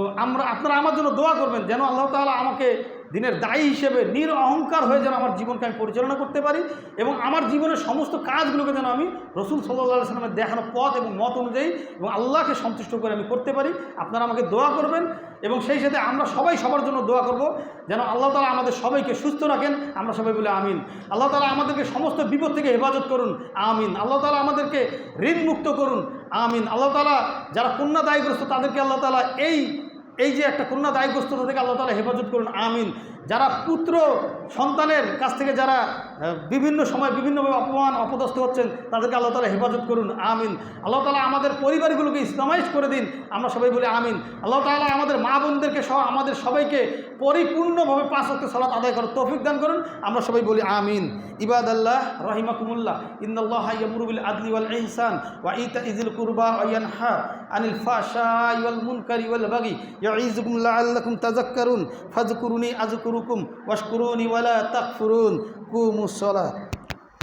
আপনারা আমার জন্য দোয়া করবেন যেন আল্লাহ তাআলা আমাকে দিনের দায়ী হিসেবে অহংকার হয়ে যেন আমার জীবনকে আমি পরিচালনা করতে পারি, এবং আমার জীবনের সমস্ত কাজগুলোকে যেন আমি রাসূল সাল্লাল্লাহু আলাইহি ওয়াসাল্লামের দেখানো পথ এবং মত অনুযায়ী এবং আল্লাহকে সন্তুষ্ট করে আমি করতে পারি। আপনারা আমাকে দোয়া করবেন, এবং সেই সাথে আমরা সবাই সবার জন্য দোয়া করব যেন আল্লাহ তাআলা আমাদের সবাইকে সুস্থ রাখেন। আমরা সবাই বলে আমিন। আল্লাহ তাআলা আমাদেরকে সমস্ত বিপদ থেকে হেফাজত করুন, আমিন। আল্লাহ তাআলা আমাদেরকে ঋণ মুক্ত করুন, আমিন। আল্লাহ তাআলা যারা কন্যা দায়গ্রস্ত তাদেরকে আল্লাহ তাআলা এই যে একটা কন্যা দায়গ্রস্ততা থেকে আল্লাহ তাআলা হেফাজত করুন, আমিন। যারা পুত্র সন্তানের কাছ থেকে যারা বিভিন্ন সময় বিভিন্নভাবে অপমান অপদস্থ হচ্ছেন তাদেরকে আল্লাহ তাআলা হেফাজত করুন, আমিন। আল্লাহ তাআলা আমাদের পরিবারগুলোকে ইসলামাইজ করে দিন, আমরা সবাই বলি আমিন। আল্লাহ তাআলা আমাদের মা বোনদেরকে সহ আমাদের সবাইকে পরিপূর্ণভাবে 5 ওয়াক্ত সালাত আদায় করার তৌফিক দান করুন, আমরা সবাই বলি আমিন। ইবাদাল্লাহ রাহিমাকুমুল্লাহ, ইন্নাল্লাহা ইয়ামুরু বিল আদলি ওয়াল ইহসান ওয়া ইতাইযিল কুরবা ওয়া ইয়ানহা আনিল ফাহশাই ওয়াল মুনকারি ওয়াল বাগি ইয়াইযুকুম লাআল্লাকুম তাযাক্কারুন ফাযকুরুনি আযকুরুকুম ওয়াশকুরুনি ওয়ালা তাকফুরুন। কুমুস সালাত।